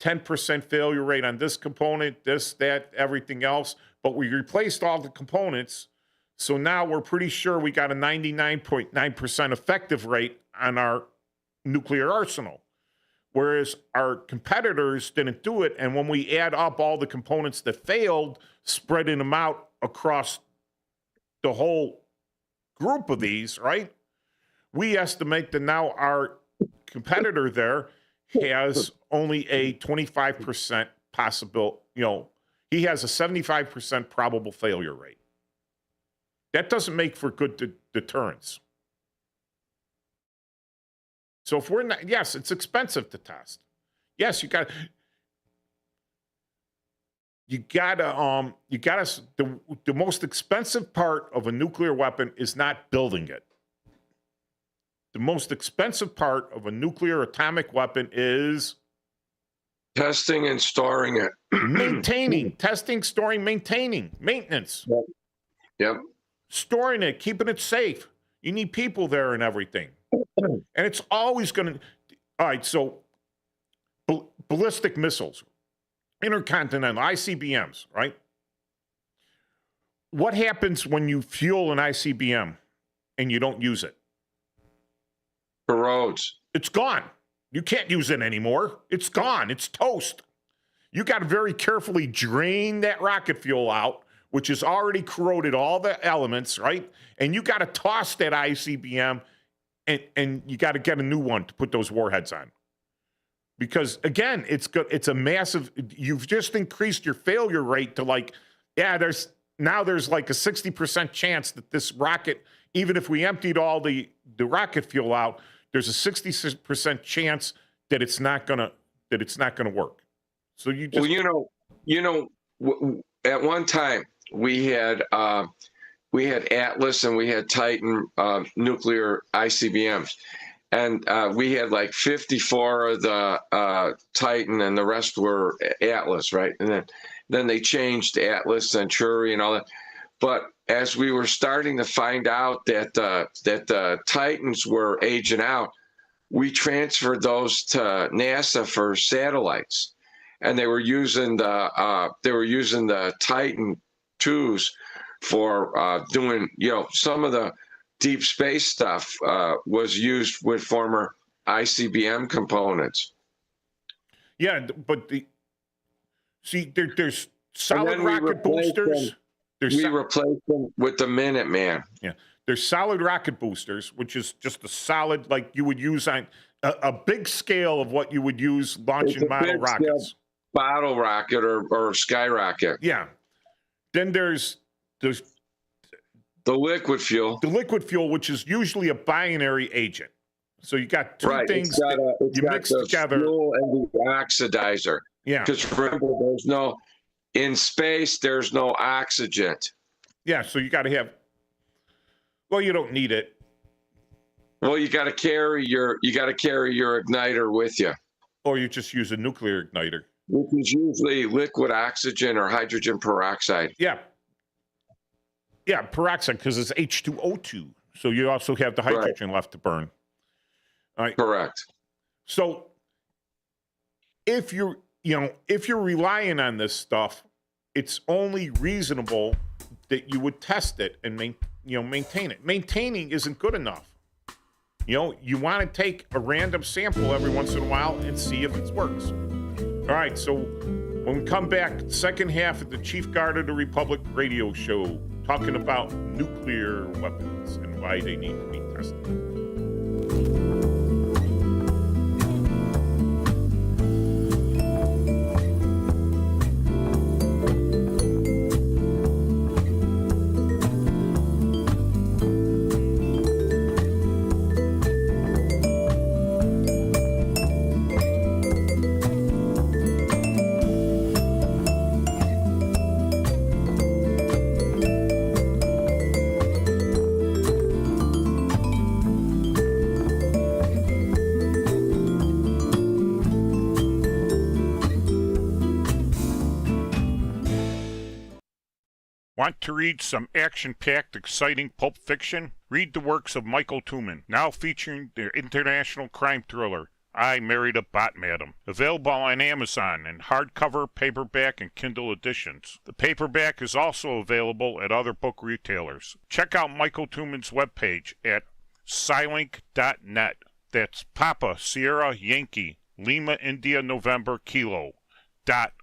10% failure rate on this component, this, that, everything else, but we replaced all the components. So now we're pretty sure we got a 99.9% effective rate on our nuclear arsenal. Whereas our competitors didn't do it. And when we add up all the components that failed, spreading them out across the whole group of these, right? We estimate that now our competitor there has only a 25% possible, he has a 75% probable failure rate. That doesn't make for good deterrence. So if we're not, yes, it's expensive to test. Yes, the most expensive part of a nuclear weapon is not building it. The most expensive part of a nuclear atomic weapon is testing and storing it. Maintaining, testing, storing, maintaining, maintenance. Yep. Storing it, keeping it safe. You need people there and everything. And it's always going to. All right, so ballistic missiles, intercontinental, ICBMs, right? What happens when you fuel an ICBM and you don't use it? Corrodes. It's gone. You can't use it anymore. It's gone. It's toast. You got to very carefully drain that rocket fuel out, which has already corroded all the elements, right? And you got to toss that ICBM and you got to get a new one to put those warheads on. Because again, it's good. It's a massive, you've just increased your failure rate to there's like a 60% chance that this rocket, even if we emptied all the rocket fuel out, there's a 60% chance that it's not gonna work. So you just at one time we had Atlas and we had Titan nuclear ICBMs, and we had like 54 of the Titan, and the rest were Atlas, right? And then they changed Atlas, Century, and all that. But as we were starting to find out that the Titans were aging out, we transferred those to NASA for satellites, and they were using the Titan IIs for doing some of the deep space stuff was used with former ICBM components. Yeah, but there's solid rocket boosters. We replaced them with the Minuteman. Yeah, there's solid rocket boosters, which is just a solid, like you would use on a big scale of what you would use launching model rockets. Bottle rocket or skyrocket. Yeah. Then there's the liquid fuel. The liquid fuel, which is usually a binary agent. So you got two things you mix together. Fuel and the oxidizer. Yeah. Because remember, in space, there's no oxygen. Yeah, so you got to have. Well, you don't need it. Well, you got to carry your igniter with you. Or you just use a nuclear igniter. which is usually liquid oxygen or hydrogen peroxide. Yeah. Yeah, peroxide, because it's H2O2. So you also have the hydrogen left to burn. All right. Correct. So if you're relying on this stuff, it's only reasonable that you would test it and maintain it. Maintaining isn't good enough. You want to take a random sample every once in a while and see if it works. All right, so when we come back, second half of the Chief Guard of the Republic radio show, talking about nuclear weapons and why they need to be tested. Want to read some action-packed, exciting pulp fiction? Read the works of Michael Tooman, now featuring the international crime thriller, I Married a Bot Madam. Available on Amazon in hardcover, paperback, and Kindle editions. The paperback is also available at other book retailers. Check out Michael Tooman's webpage at Scilink.net. That's Papa Sierra Yankee Lima India November Kilo dot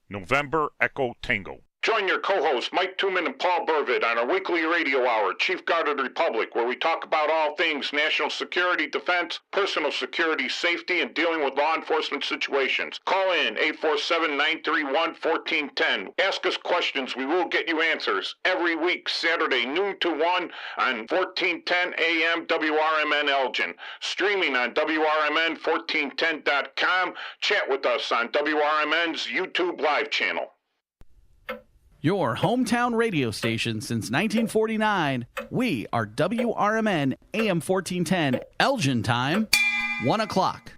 November Echo Tango. Join your co-hosts Mike Tooman and Paul Burvid on our weekly radio hour, Chief Guard of the Republic, where we talk about all things national security, defense, personal security, safety, and dealing with law enforcement situations. Call in 847-931-1410. Ask us questions. We will get you answers. Every week, Saturday, noon to 1 on 1410 AM WRMN Elgin. Streaming on WRMN1410.com. Chat with us on WRMN's YouTube live channel. Your hometown radio station since 1949. We are WRMN AM 1410 Elgin time, 1 o'clock.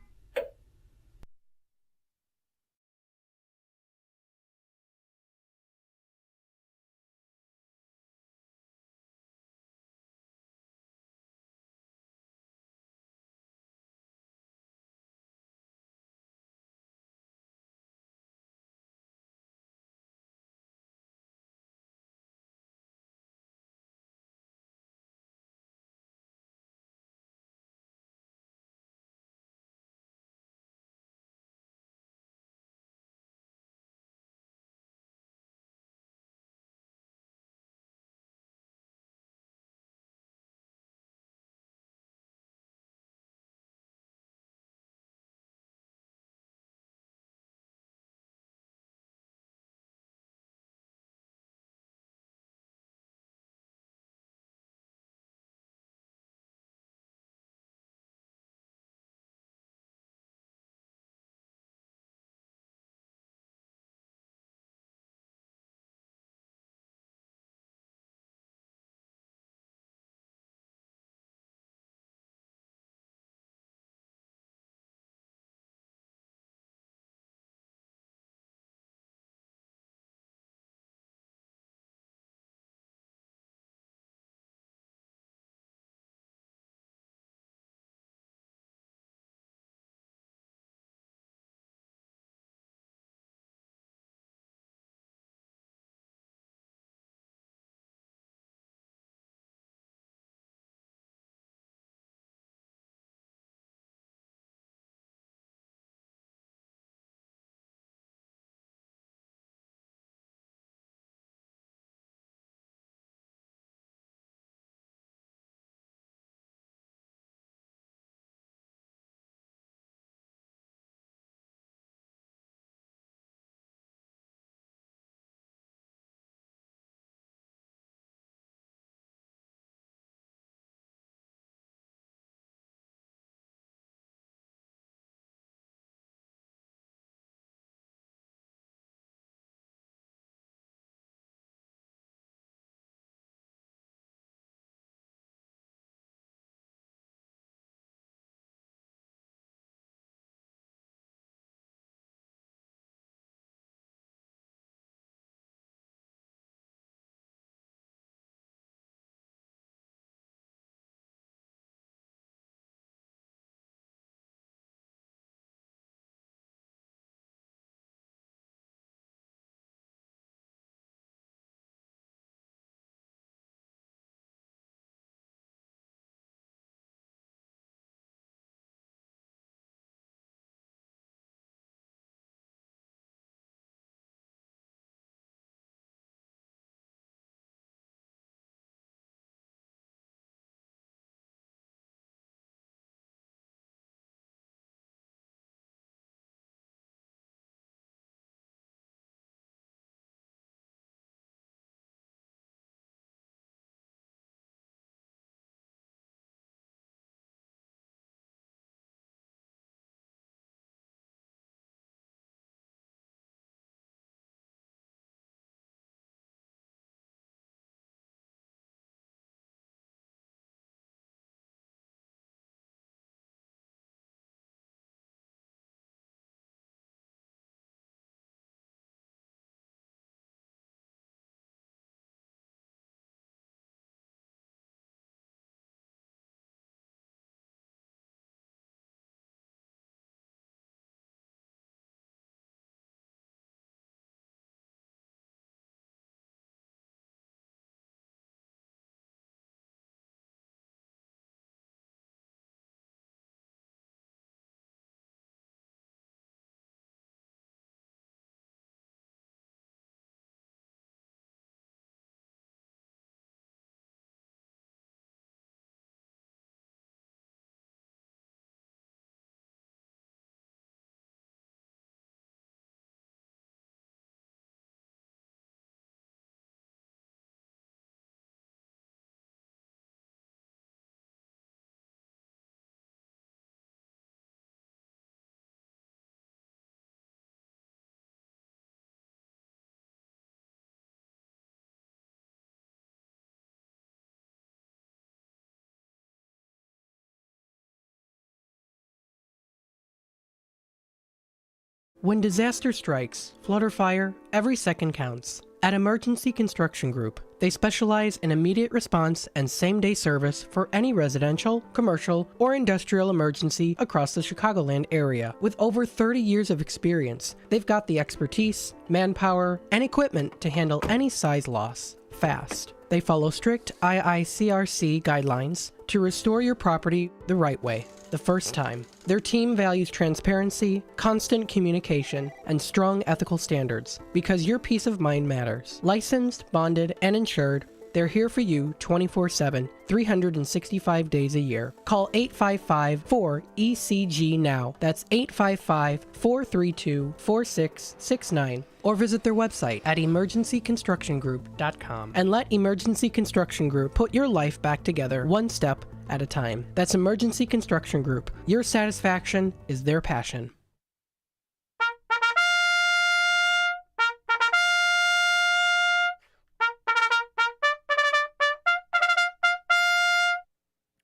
When disaster strikes, flood or fire, every second counts. At Emergency Construction Group, they specialize in immediate response and same-day service for any residential, commercial, or industrial emergency across the Chicagoland area. With over 30 years of experience, they've got the expertise, manpower, and equipment to handle any size loss fast. They follow strict IICRC guidelines to restore your property the right way, the first time. Their team values transparency, constant communication, and strong ethical standards because your peace of mind matters. Licensed, bonded, and insured, they're here for you 24/7, 365 days a year. Call 855-4ECG now. That's 855-432-4669. Or visit their website at emergencyconstructiongroup.com and let Emergency Construction Group put your life back together one step at a time. That's Emergency Construction Group. Your satisfaction is their passion.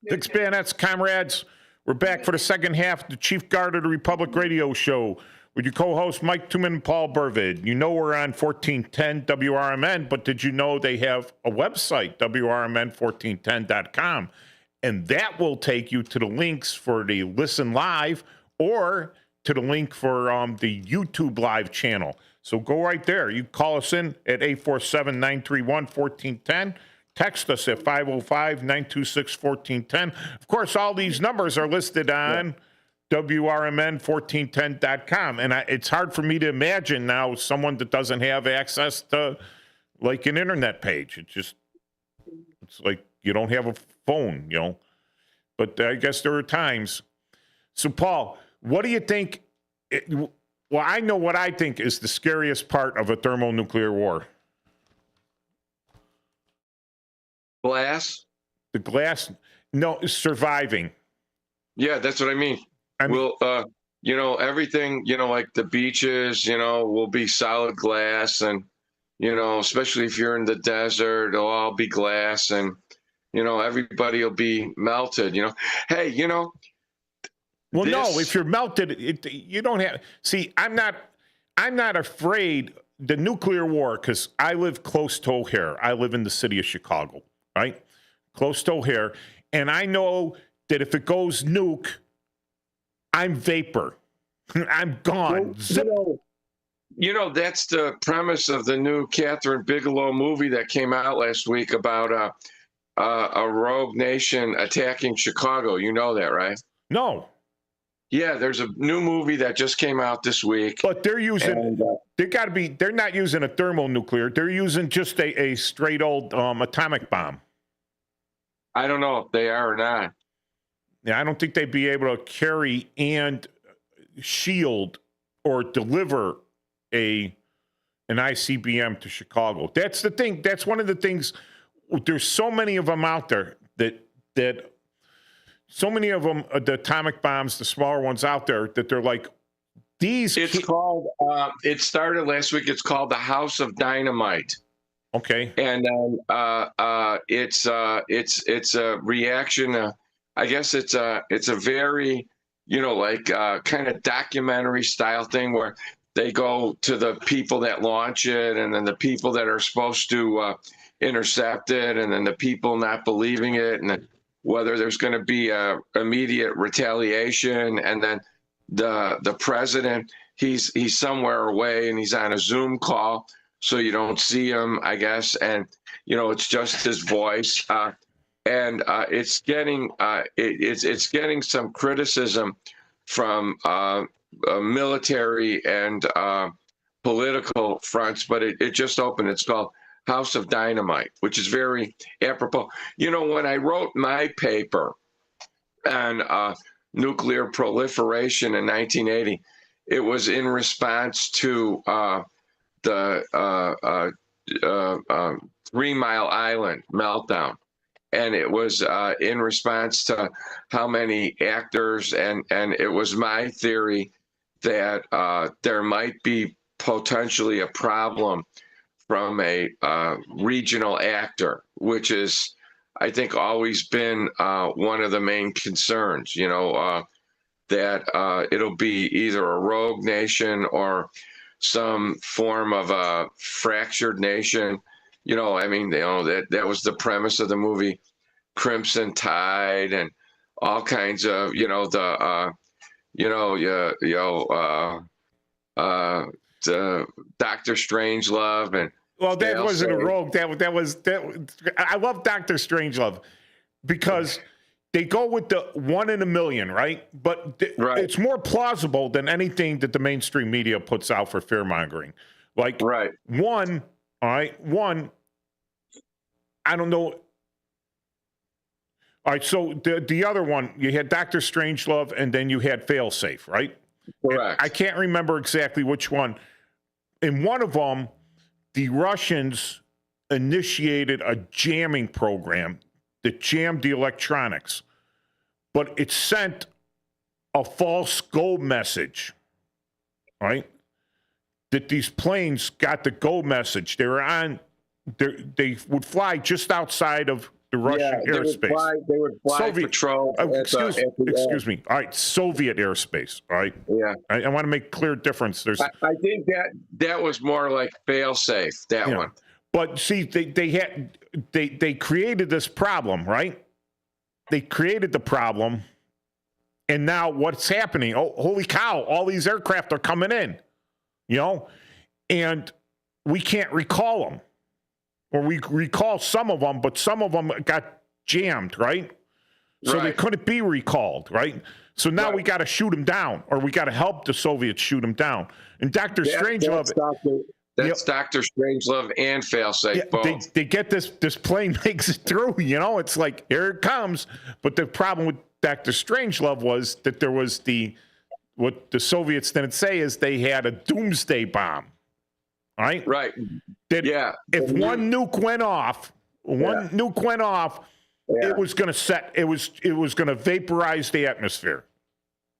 Six Bayonets, comrades. We're back for the second half of the Chief Guard of the Republic radio show with your co-hosts Mike Tuman and Paul Burvid. You know we're on 1410 WRMN, but did you know they have a website, WRMN1410.com, and that will take you to the links for the Listen Live or to the link for the YouTube Live channel. So go right there. You call us in at 847-931-1410. Text us at 505-926-1410. Of course, all these numbers are listed on WRMN1410.com. And it's hard for me to imagine now someone that doesn't have access to, like, an internet page. It's like you don't have a phone, you know. But I guess there are times. So, Paul, what do you think? Well, I know what I think is the scariest part of a thermonuclear war. Glass? The glass? No, surviving. Yeah, that's what I mean. We'll, everything, like the beaches, will be solid glass. And, especially if you're in the desert, it'll all be glass. And, everybody will be melted, Hey, Well, no, if you're melted, you don't have. See, I'm not afraid the nuclear war because I live close to O'Hare. I live in the city of Chicago, right? Close to O'Hare. And I know that if it goes nuke, I'm vapor. I'm gone. That's the premise of the new Catherine Bigelow movie that came out last week about a rogue nation attacking Chicago. You know that, right? No. Yeah, there's a new movie that just came out this week. But they're using, they're not using a thermonuclear. They're using just a straight old atomic bomb. I don't know if they are or not. Yeah, I don't think they'd be able to carry and shield or deliver an ICBM to Chicago. That's the thing. That's one of the things. There's so many of them out there that so many of them, the atomic bombs, the smaller ones out there, that they're like these. It's called. It started last week. It's called the House of Dynamite. Okay. And it's a reaction. I guess it's a very kind of documentary style thing where they go to the people that launch it, and then the people that are supposed to intercept it, and then the people not believing it, and whether there's going to be immediate retaliation, and then the president, he's somewhere away and he's on a Zoom call, so you don't see him, I guess, and it's just his voice, and it's getting it's getting some criticism from military and political fronts, but it just opened. It's called House of Dynamite, which is very apropos. When I wrote my paper on nuclear proliferation in 1980, it was in response to the 3 Mile Island meltdown. And it was in response to how many actors, and it was my theory that there might be potentially a problem from a regional actor, which is, I think, always been one of the main concerns. that it'll be either a rogue nation or some form of a fractured nation. I mean, that was the premise of the movie Crimson Tide and all kinds of, Dr. Strangelove and. Well, that wasn't a rogue. That was. I love Dr. Strangelove because they go with the 1 in a million, right? But it's more plausible than anything that the mainstream media puts out for fear-mongering. Like, one, I don't know. All right, so the other one, you had Dr. Strangelove, and then you had Failsafe, right? Correct. I can't remember exactly which one. In one of them, the Russians initiated a jamming program that jammed the electronics, but it sent a false go message, right? That these planes got the go message. They were on, they would fly just outside of the Russian airspace. They would fly Soviet patrol. Excuse me. All right, Soviet airspace. All right. Yeah. I want to make clear difference. I think that was more like fail-safe. That one. But see, they created this problem, right? They created the problem, and now what's happening? Oh, holy cow! All these aircraft are coming in, and we can't recall them. Or we recall some of them, but some of them got jammed, right? So they couldn't be recalled, right? So now we got to shoot them down, or we got to help the Soviets shoot them down. And Dr. Strangelove... That's Dr. Strangelove and Failsafe both. They get this plane makes it through, It's like, here it comes. But the problem with Dr. Strangelove was that there was what the Soviets didn't say is they had a doomsday bomb. Right? Right. If one nuke went off, it was going to vaporize the atmosphere.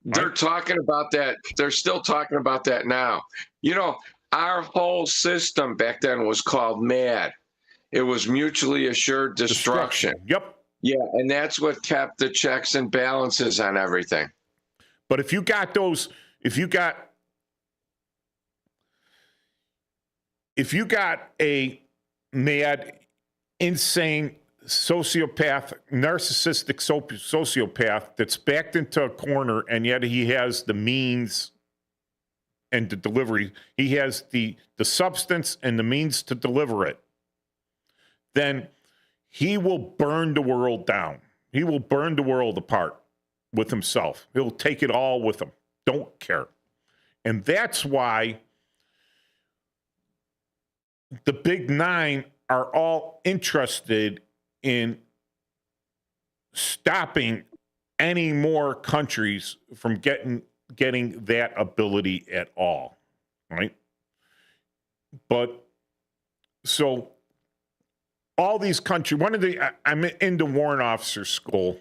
They're talking about that. They're still talking about that now. Our whole system back then was called MAD. It was mutually assured destruction. Yep. Yeah, and that's what kept the checks and balances on everything. But if you got a mad, insane sociopath, narcissistic sociopath that's backed into a corner, and yet he has the means and the delivery, he has the substance and the means to deliver it, then he will burn the world down. He will burn the world apart with himself. He'll take it all with him. Don't care. And that's why the big nine are all interested in stopping any more countries from getting that ability at all, right? But so all these countries, I'm in the warrant officer school,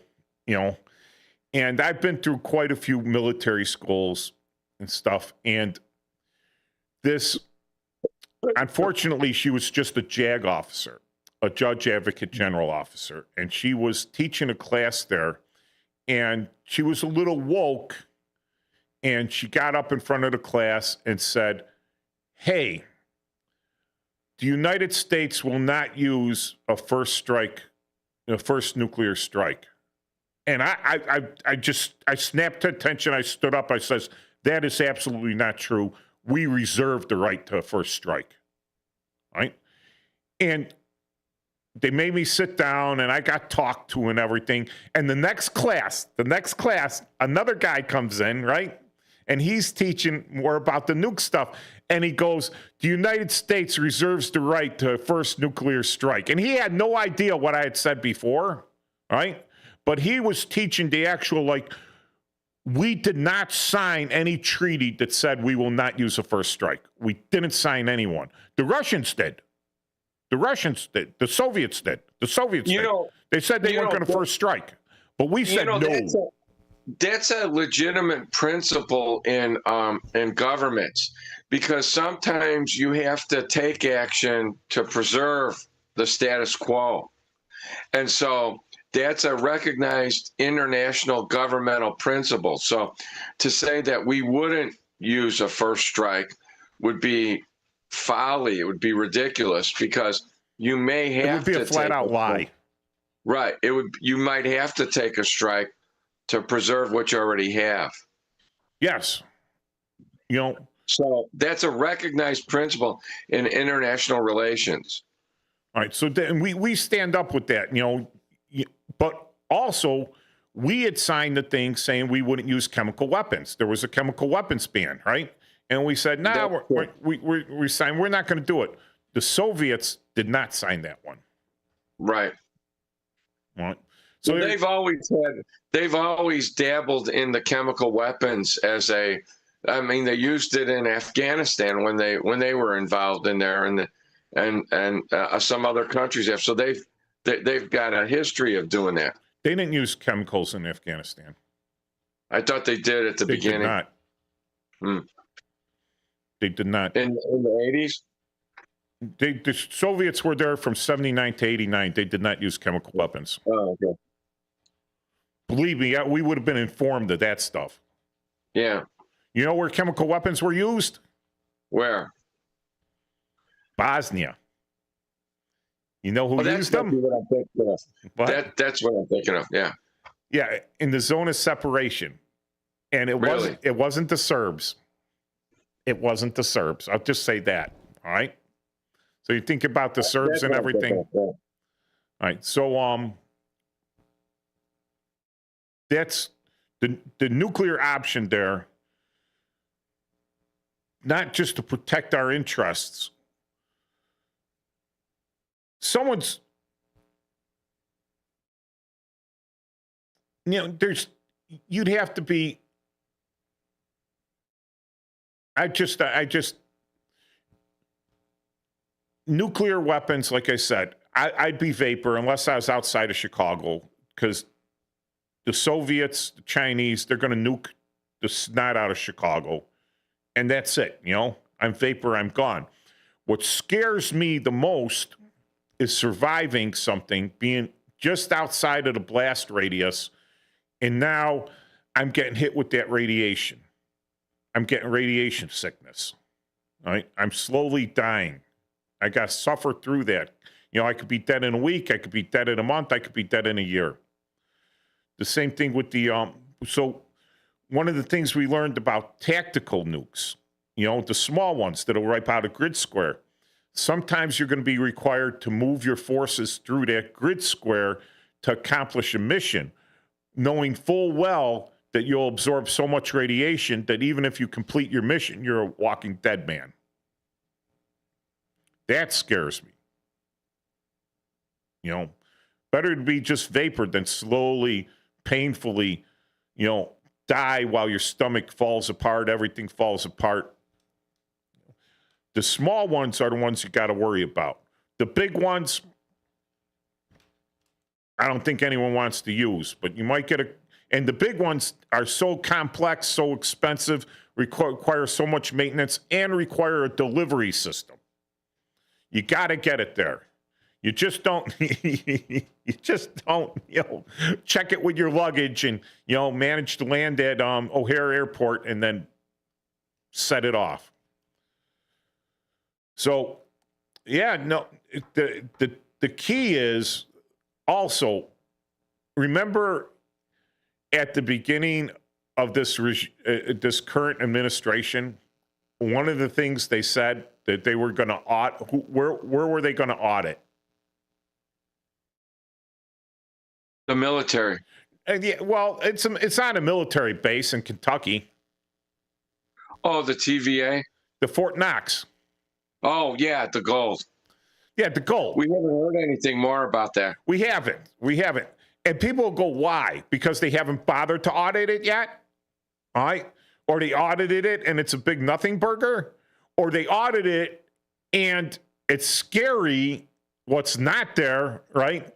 and I've been through quite a few military schools and stuff, and this, unfortunately, she was just a JAG officer, a Judge Advocate General officer, and she was teaching a class there, and she was a little woke, and she got up in front of the class and said, hey, the United States will not use a first nuclear strike. And I snapped to attention. I stood up. I says, that is absolutely not true. We reserve the right to a first strike. Right? And they made me sit down, and I got talked to and everything. And the next class, another guy comes in, right? And he's teaching more about the nuke stuff. And he goes, the United States reserves the right to a first nuclear strike. And he had no idea what I had said before, right? But he was teaching the actual, we did not sign any treaty that said we will not use a first strike. We didn't sign anyone. The Russians did. The Soviets did. They said they weren't going to first strike. But we said no. That's a legitimate principle in governments, because sometimes you have to take action to preserve the status quo. And so That's a recognized international governmental principle. So to say that we wouldn't use a first strike would be folly. It would be ridiculous, because you may have to. It would be a flat out lie. Right. You might have to take a strike to preserve what you already have. Yes. So that's a recognized principle in international relations. All right. So then we stand up with that, but also we had signed the thing saying we wouldn't use chemical weapons. There was a chemical weapons ban, right? And we said, we signed, we're not going to do it. The Soviets did not sign that one. Right. Right. So they've always dabbled in the chemical weapons they used it in Afghanistan when they were involved in there, and some other countries have. So they've got a history of doing that. They didn't use chemicals in Afghanistan. I thought they did at the beginning. Did not. They did not. In the 80s? The Soviets were there from 79 to 89. They did not use chemical weapons. Oh, okay. Believe me, we would have been informed of that stuff. Yeah. You know where chemical weapons were used? Where? Bosnia. You know who used them? What I'm thinking of. That's what I'm thinking of. Yeah. Yeah, in the zone of separation, and it wasn't the Serbs. It wasn't the Serbs. I'll just say that. All right. So you think about the Serbs and everything. All right. So that's the nuclear option there. Not just to protect our interests. You'd have to be. Nuclear weapons, like I said, I'd be vapor unless I was outside of Chicago, because the Soviets, the Chinese, they're going to nuke the snot out of Chicago. And that's it. I'm vapor, I'm gone. What scares me the most is surviving something, being just outside of the blast radius, and now I'm getting hit with that radiation. I'm getting radiation sickness. All right? I'm slowly dying. I got to suffer through that. I could be dead in a week. I could be dead in a month. I could be dead in a year. The same thing with the, so one of the things we learned about tactical nukes, the small ones that'll wipe out a grid square, sometimes you're going to be required to move your forces through that grid square to accomplish a mission, knowing full well that you'll absorb so much radiation that even if you complete your mission, you're a walking dead man. That scares me. Better to be just vapor than slowly, painfully, die while your stomach falls apart, everything falls apart. The small ones are the ones you got to worry about. The big ones, I don't think anyone wants to use, but you might get and the big ones are so complex, so expensive, require so much maintenance, and require a delivery system. You got to get it there. You just don't, check it with your luggage and, manage to land at O'Hare Airport and then set it off. So, the key is also, remember at the beginning of this current administration, one of the things they said that they were going to audit, where were they going to audit? The military. And it's not a military base in Kentucky. Oh, the TVA? The Fort Knox. Oh, yeah, the gold. Yeah, the gold. We haven't heard anything more about that. We haven't. And people will go, why? Because they haven't bothered to audit it yet? All right? Or they audited it and it's a big nothing burger? Or they audited it and it's scary what's not there, right?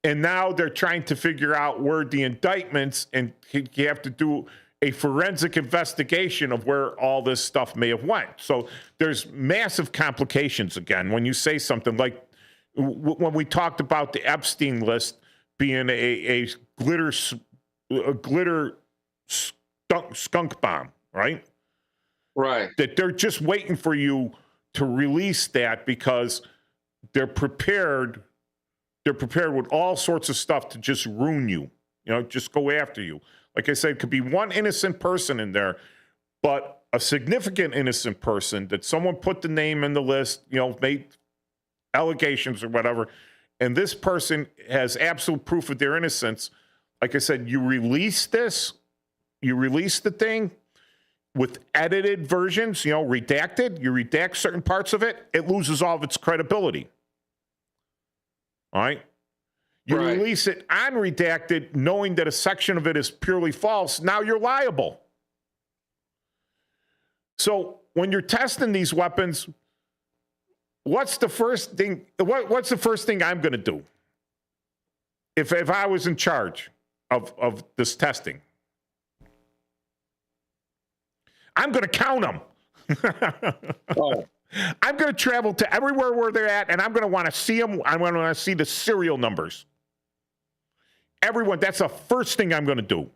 And now they're trying to figure out where the indictments, and you have to do a forensic investigation of where all this stuff may have went. So there's massive complications again when you say something like when we talked about the Epstein list. being a glitter skunk bomb, right? Right. That they're just waiting for you to release that because they're prepared. They're prepared with all sorts of stuff to just ruin you, just go after you. Like I said, it could be one innocent person in there, but a significant innocent person that someone put the name in the list, made allegations or whatever, and this person has absolute proof of their innocence. Like I said, you release the thing with edited versions, redacted, you redact certain parts of it, it loses all of its credibility. All right? You release it unredacted, knowing that a section of it is purely false. Now you're liable. So when you're testing these weapons, what's the first thing? What's the first thing I'm going to do if I was in charge of this testing? I'm going to count them. I'm going to travel to everywhere where they're at, and I'm going to want to see them. I'm going to want to see the serial numbers. Everyone, that's the first thing I'm going to do.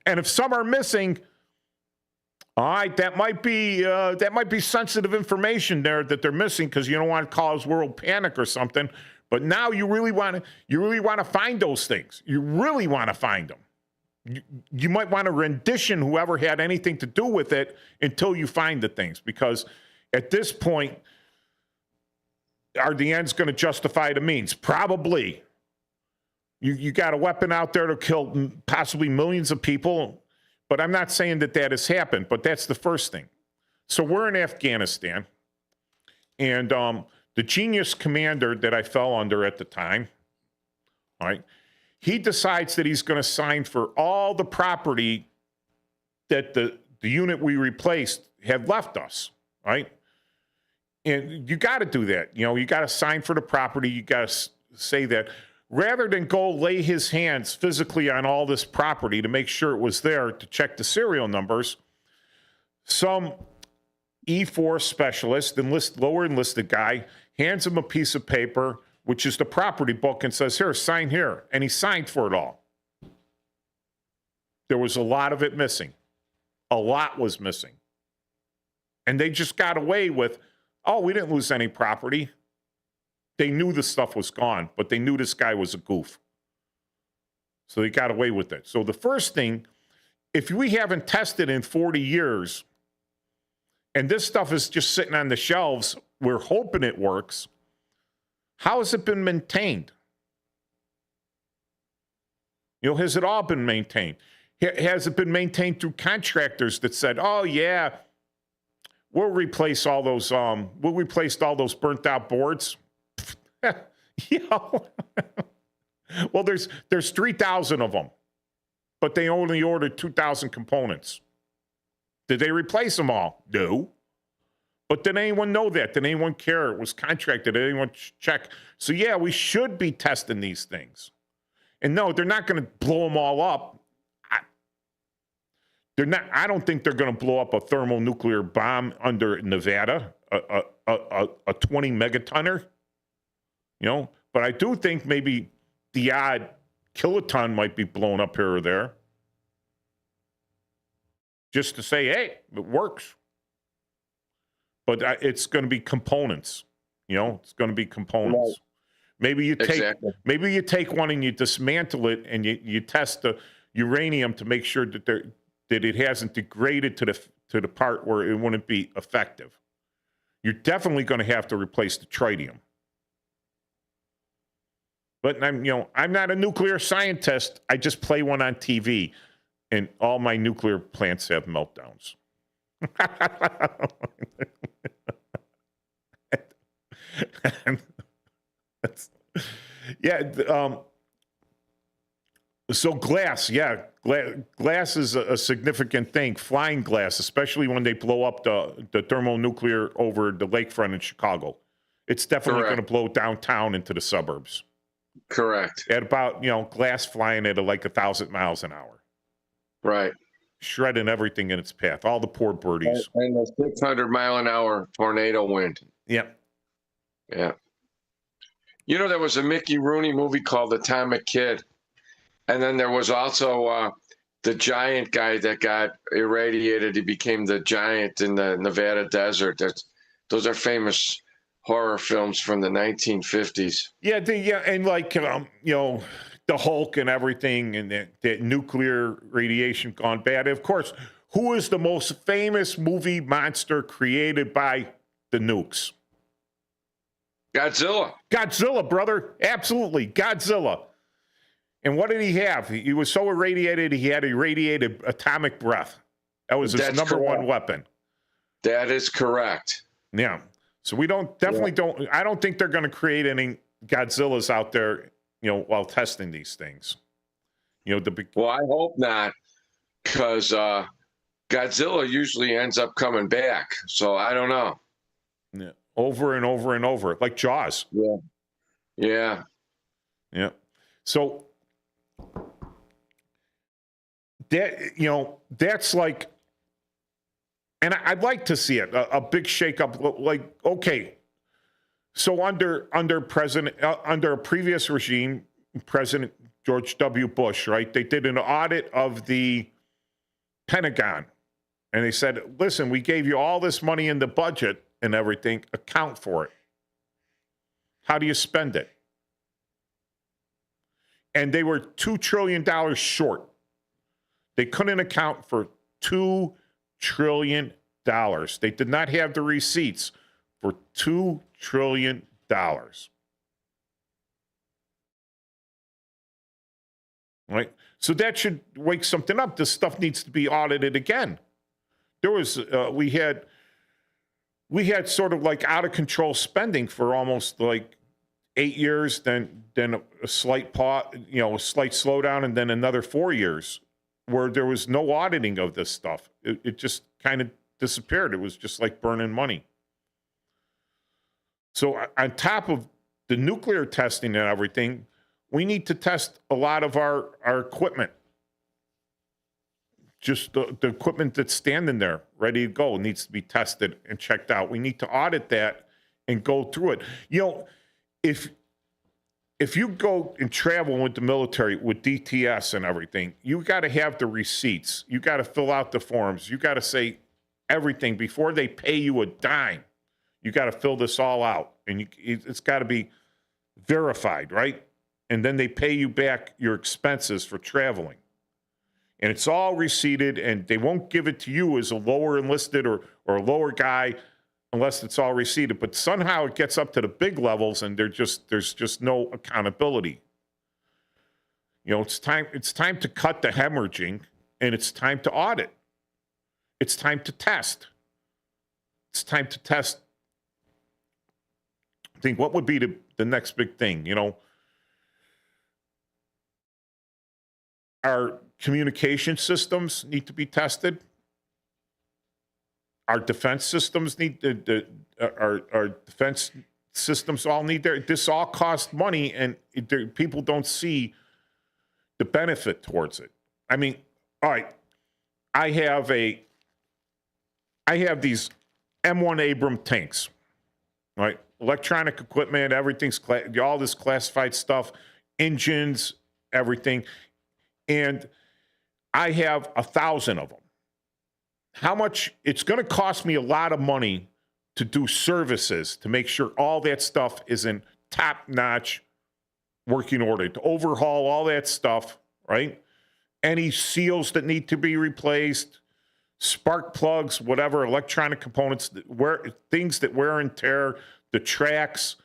And if some are missing, all right, that might be sensitive information there that they're missing because you don't want to cause world panic or something. But now you really want to find those things. You really want to find them. You might want to rendition whoever had anything to do with it until you find the things, because at this point, are the ends going to justify the means? Probably. You got a weapon out there to kill possibly millions of people, but I'm not saying that has happened, but that's the first thing. So we're in Afghanistan, and the genius commander that I fell under at the time, all right, he decides that he's going to sign for all the property that the unit we replaced had left us, right? And you got to do that. You got to sign for the property. You got to say that rather than go lay his hands physically on all this property to make sure it was there to check the serial numbers. Some E4 specialist, lower enlisted guy, hands him a piece of paper, which is the property book, and says, here, sign here. And he signed for it all. There was a lot of it missing. A lot was missing. And they just got away with, oh, we didn't lose any property. They knew the stuff was gone, but they knew this guy was a goof. So they got away with it. So the first thing, if we haven't tested in 40 years, and this stuff is just sitting on the shelves, we're hoping it works, how has it been maintained? Has it all been maintained? Has it been maintained through contractors that said, oh, yeah, we'll replace all those, burnt out boards? Well, there's 3,000 of them, but they only ordered 2,000 components. Did they replace them all? No. But did anyone know that? Did anyone care? It was contracted. Did anyone check? So yeah, we should be testing these things. And no, they're not going to blow them all up. I don't think they're going to blow up a thermonuclear bomb under Nevada, a 20 megatonner. But I do think maybe the odd kiloton might be blown up here or there. Just to say, hey, it works. But it's going to be components. It's going to be components. Right. Maybe you take one and you dismantle it and you test the uranium to make sure that it hasn't degraded to the part where it wouldn't be effective. You're definitely going to have to replace the tritium. But I'm not a nuclear scientist. I just play one on TV, and all my nuclear plants have meltdowns. So glass, glass is a significant thing. Flying glass, especially when they blow up the thermonuclear over the lakefront in Chicago. It's definitely going to blow downtown into the suburbs. Correct. At about, glass flying at like 1,000 miles an hour. Right. Shredding everything in its path. All the poor birdies. And the 600 mile an hour tornado wind. Yep. Yeah. You know, there was a Mickey Rooney movie called Atomic Kid. And then there was also the giant guy that got irradiated. He became the giant in the Nevada desert. Those are famous horror films from the 1950s. Yeah, and like, the Hulk and everything, and that nuclear radiation gone bad. Of course, who is the most famous movie monster created by the nukes? Godzilla. Godzilla, brother. Absolutely. Godzilla. And what did he have? He was so irradiated, he had irradiated atomic breath. That was his number one weapon. That is correct. Yeah. So we don't I don't think they're going to create any Godzillas out there, while testing these things. Well, I hope not, because Godzilla usually ends up coming back. So I don't know. Yeah. Over and over and over, like Jaws. Yeah. Yeah. Yeah. So that's like, and I'd like to see it, a big shakeup. Like, okay, so under a previous regime, President George W. Bush, right? They did an audit of the Pentagon, and they said, "Listen, we gave you all this money in the budget and everything. Account for it. How do you spend it?" And they were $2 trillion short. They couldn't account for $2 trillion. They did not have the receipts for $2 trillion. Right? So that should wake something up. This stuff needs to be audited again. There was, we had sort of like out of control spending for almost like 8 years, then a slight pause, a slight slowdown, and then another 4 years where there was no auditing of this stuff. It just kind of disappeared. It was just like burning money. So on top of the nuclear testing and everything, we need to test a lot of our equipment. Just the equipment that's standing there, ready to go, needs to be tested and checked out. We need to audit that and go through it. If you go and travel with the military with DTS and everything, you got to have the receipts. You got to fill out the forms. You got to say everything before they pay you a dime. You got to fill this all out, and it's got to be verified, right? And then they pay you back your expenses for traveling. And it's all receipted, and they won't give it to you as a lower enlisted or a lower guy unless it's all receipted. But somehow it gets up to the big levels, and there's just no accountability. It's time to cut the hemorrhaging, and it's time to audit. It's time to test. It's time to test. I think what would be the next big thing, Our communication systems need to be tested. Our defense systems our defense systems all need this all costs money, and people don't see the benefit towards it. I mean, all right, I have these M1 Abrams tanks, right? Electronic equipment, everything's all this classified stuff, engines, everything. And I have 1,000 of them. How much? It's going to cost me a lot of money to do services to make sure all that stuff is in top-notch working order, to overhaul all that stuff, right? Any seals that need to be replaced, spark plugs, whatever, electronic components, things that wear and tear, the tracks,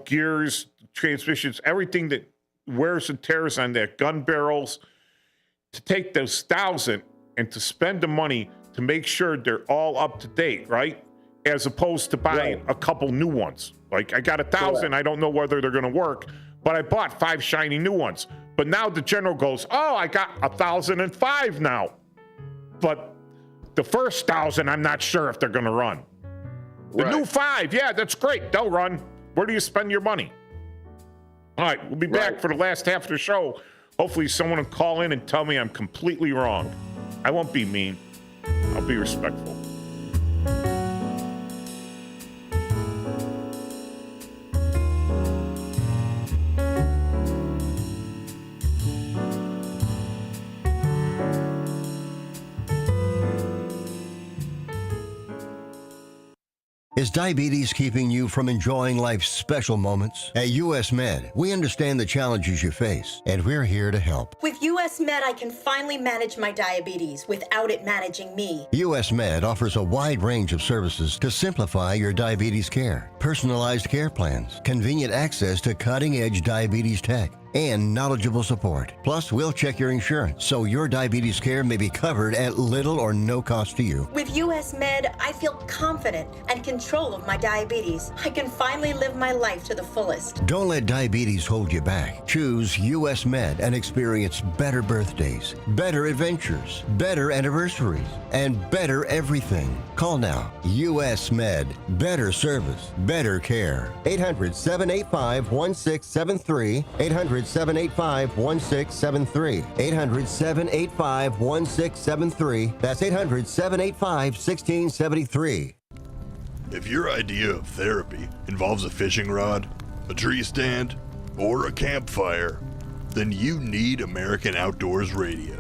gears, transmissions, everything that wears and tears on that, gun barrels, to take those 1,000 and to spend the money to make sure they're all up to date, right? As opposed to buying a couple new ones. Like, I got 1,000, I don't know whether they're going to work, but I bought 5 shiny new ones. But now the general goes, oh, I got 1,005 now. But the first 1,000, I'm not sure if they're going to run. The new 5, yeah, that's great. They'll run. Where do you spend your money? All right, we'll be back for the last half of the show. Hopefully someone will call in and tell me I'm completely wrong. I won't be mean. I'll be respectful. Is diabetes keeping you from enjoying life's special moments? At US Med, we understand the challenges you face, and we're here to help. With US Med, I can finally manage my diabetes without it managing me. US Med offers a wide range of services to simplify your diabetes care. Personalized care plans, convenient access to cutting-edge diabetes tech, and knowledgeable support. Plus, we'll check your insurance so your diabetes care may be covered at little or no cost to you. With US Med, I feel confident and control of my diabetes. I can finally live my life to the fullest. Don't let diabetes hold you back. Choose US Med and experience better birthdays, better adventures, better anniversaries, and better everything. Call now. US Med. Better service, better care. 800-785-1673. 800-785-1673. 800-785-1673. That's 800-785-1673. If your idea of therapy involves a fishing rod, a tree stand, or a campfire, then you need American Outdoors Radio.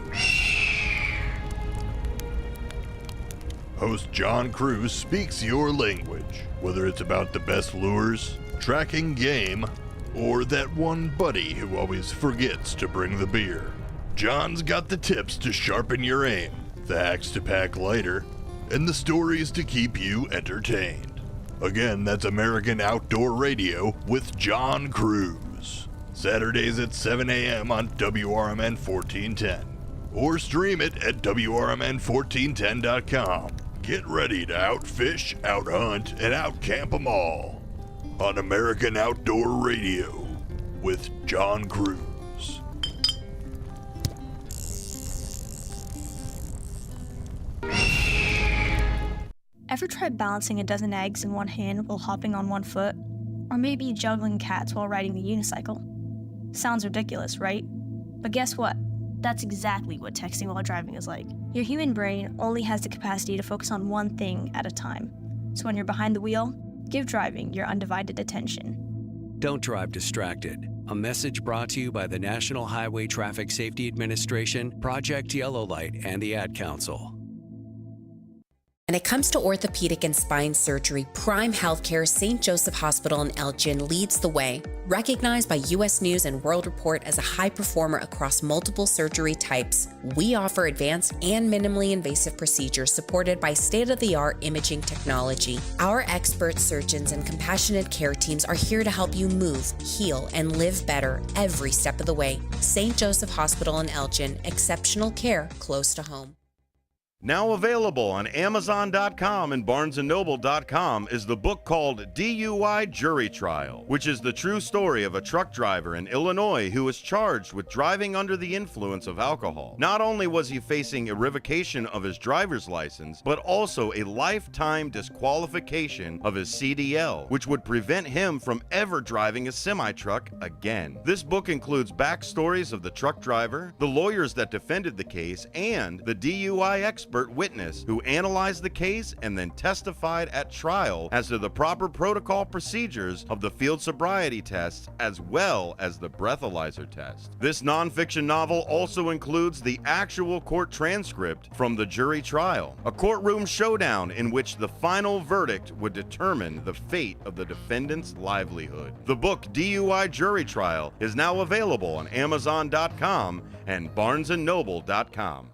Host John Cruz speaks your language, whether it's about the best lures, tracking game, or that one buddy who always forgets to bring the beer. John's got the tips to sharpen your aim, the hacks to pack lighter, and the stories to keep you entertained. Again, that's American Outdoor Radio with John Cruz. Saturdays at 7 a.m. on WRMN 1410. Or stream it at WRMN1410.com. Get ready to outfish, outhunt, and outcamp 'em all on American Outdoor Radio with John Cruz. Ever tried balancing a dozen eggs in one hand while hopping on one foot? Or maybe juggling cats while riding the unicycle? Sounds ridiculous, right? But guess what? That's exactly what texting while driving is like. Your human brain only has the capacity to focus on one thing at a time. So when you're behind the wheel, give driving your undivided attention. Don't drive distracted. A message brought to you by the National Highway Traffic Safety Administration, Project Yellow Light, and the Ad Council. When it comes to orthopedic and spine surgery, Prime Healthcare St. Joseph Hospital in Elgin leads the way. Recognized by U.S. News and World Report as a high performer across multiple surgery types, we offer advanced and minimally invasive procedures supported by state-of-the-art imaging technology. Our expert surgeons and compassionate care teams are here to help you move, heal, and live better every step of the way. St. Joseph Hospital in Elgin, exceptional care close to home. Now available on Amazon.com and BarnesandNoble.com is the book called DUI Jury Trial, which is the true story of a truck driver in Illinois who was charged with driving under the influence of alcohol. Not only was he facing a revocation of his driver's license, but also a lifetime disqualification of his CDL, which would prevent him from ever driving a semi-truck again. This book includes backstories of the truck driver, the lawyers that defended the case, and the DUI expert witness who analyzed the case and then testified at trial as to the proper protocol procedures of the field sobriety tests as well as the breathalyzer test. This nonfiction novel also includes the actual court transcript from the jury trial, a courtroom showdown in which the final verdict would determine the fate of the defendant's livelihood. The book DUI Jury Trial is now available on Amazon.com and BarnesandNoble.com.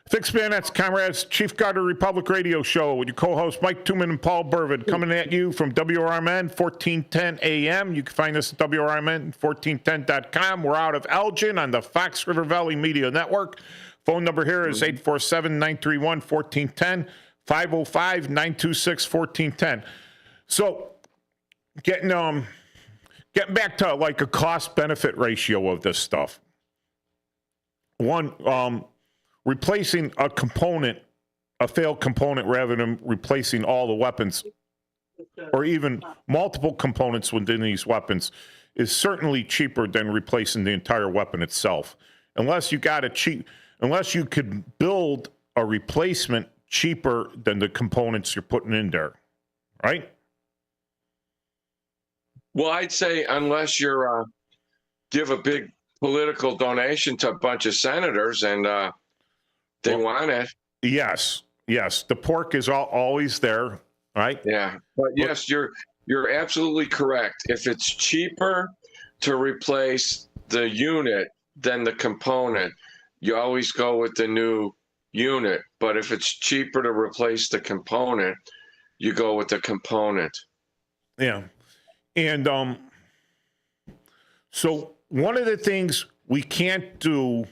Fixed Bayonets, comrades, Chief Guard of Republic Radio Show with your co-hosts Mike Tooman and Paul Burvid coming at you from WRMN 1410 AM. You can find us at WRMN1410.com. We're out of Elgin on the Fox River Valley Media Network. Phone number here is 847-931-1410, 505-926-1410. So getting back to like a cost-benefit ratio of this stuff. One, replacing a component, a failed component, rather than replacing all the weapons or even multiple components within these weapons is certainly cheaper than replacing the entire weapon itself. Unless you could build a replacement cheaper than the components you're putting in there, right? Well, I'd say unless you're give a big political donation to a bunch of senators, and they want it. Yes. The pork is always there, right? Yeah, but yes, you're absolutely correct. If it's cheaper to replace the unit than the component, you always go with the new unit. But if it's cheaper to replace the component, you go with the component. Yeah. And so one of the things we can't do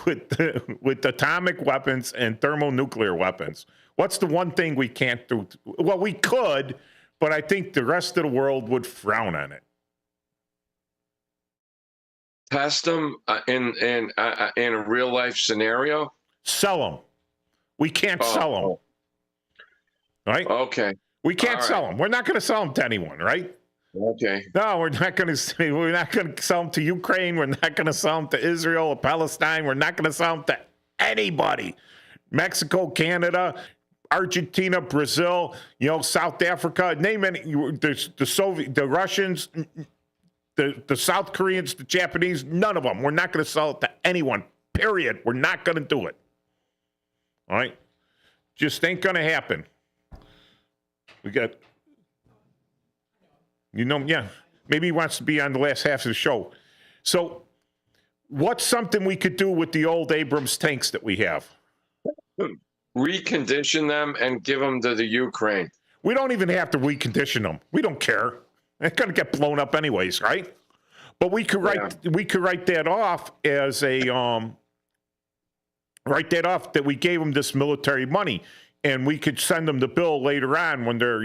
with atomic weapons and thermonuclear weapons, what's the one thing we can't do? Well, we could, but I think the rest of the world would frown on it. Test them in a real life scenario. Sell them. We can't sell them. Right? Okay. We can't sell them. We're not going to sell them to anyone, right? Okay. No, we're not going to sell them to Ukraine. We're not going to sell them to Israel or Palestine. We're not going to sell them to anybody. Mexico, Canada, Argentina, Brazil, South Africa, name any, the Russians, the South Koreans, the Japanese, none of them. We're not going to sell it to anyone, period. We're not going to do it. All right? Just ain't going to happen. We got, maybe he wants to be on the last half of the show. So what's something we could do with the old Abrams tanks that we have? Recondition them and give them to the Ukraine. We don't even have to recondition them. We don't care. They're going to get blown up anyways, right? But we could write that off as a write that off that we gave them this military money, and we could send them the bill later on when they're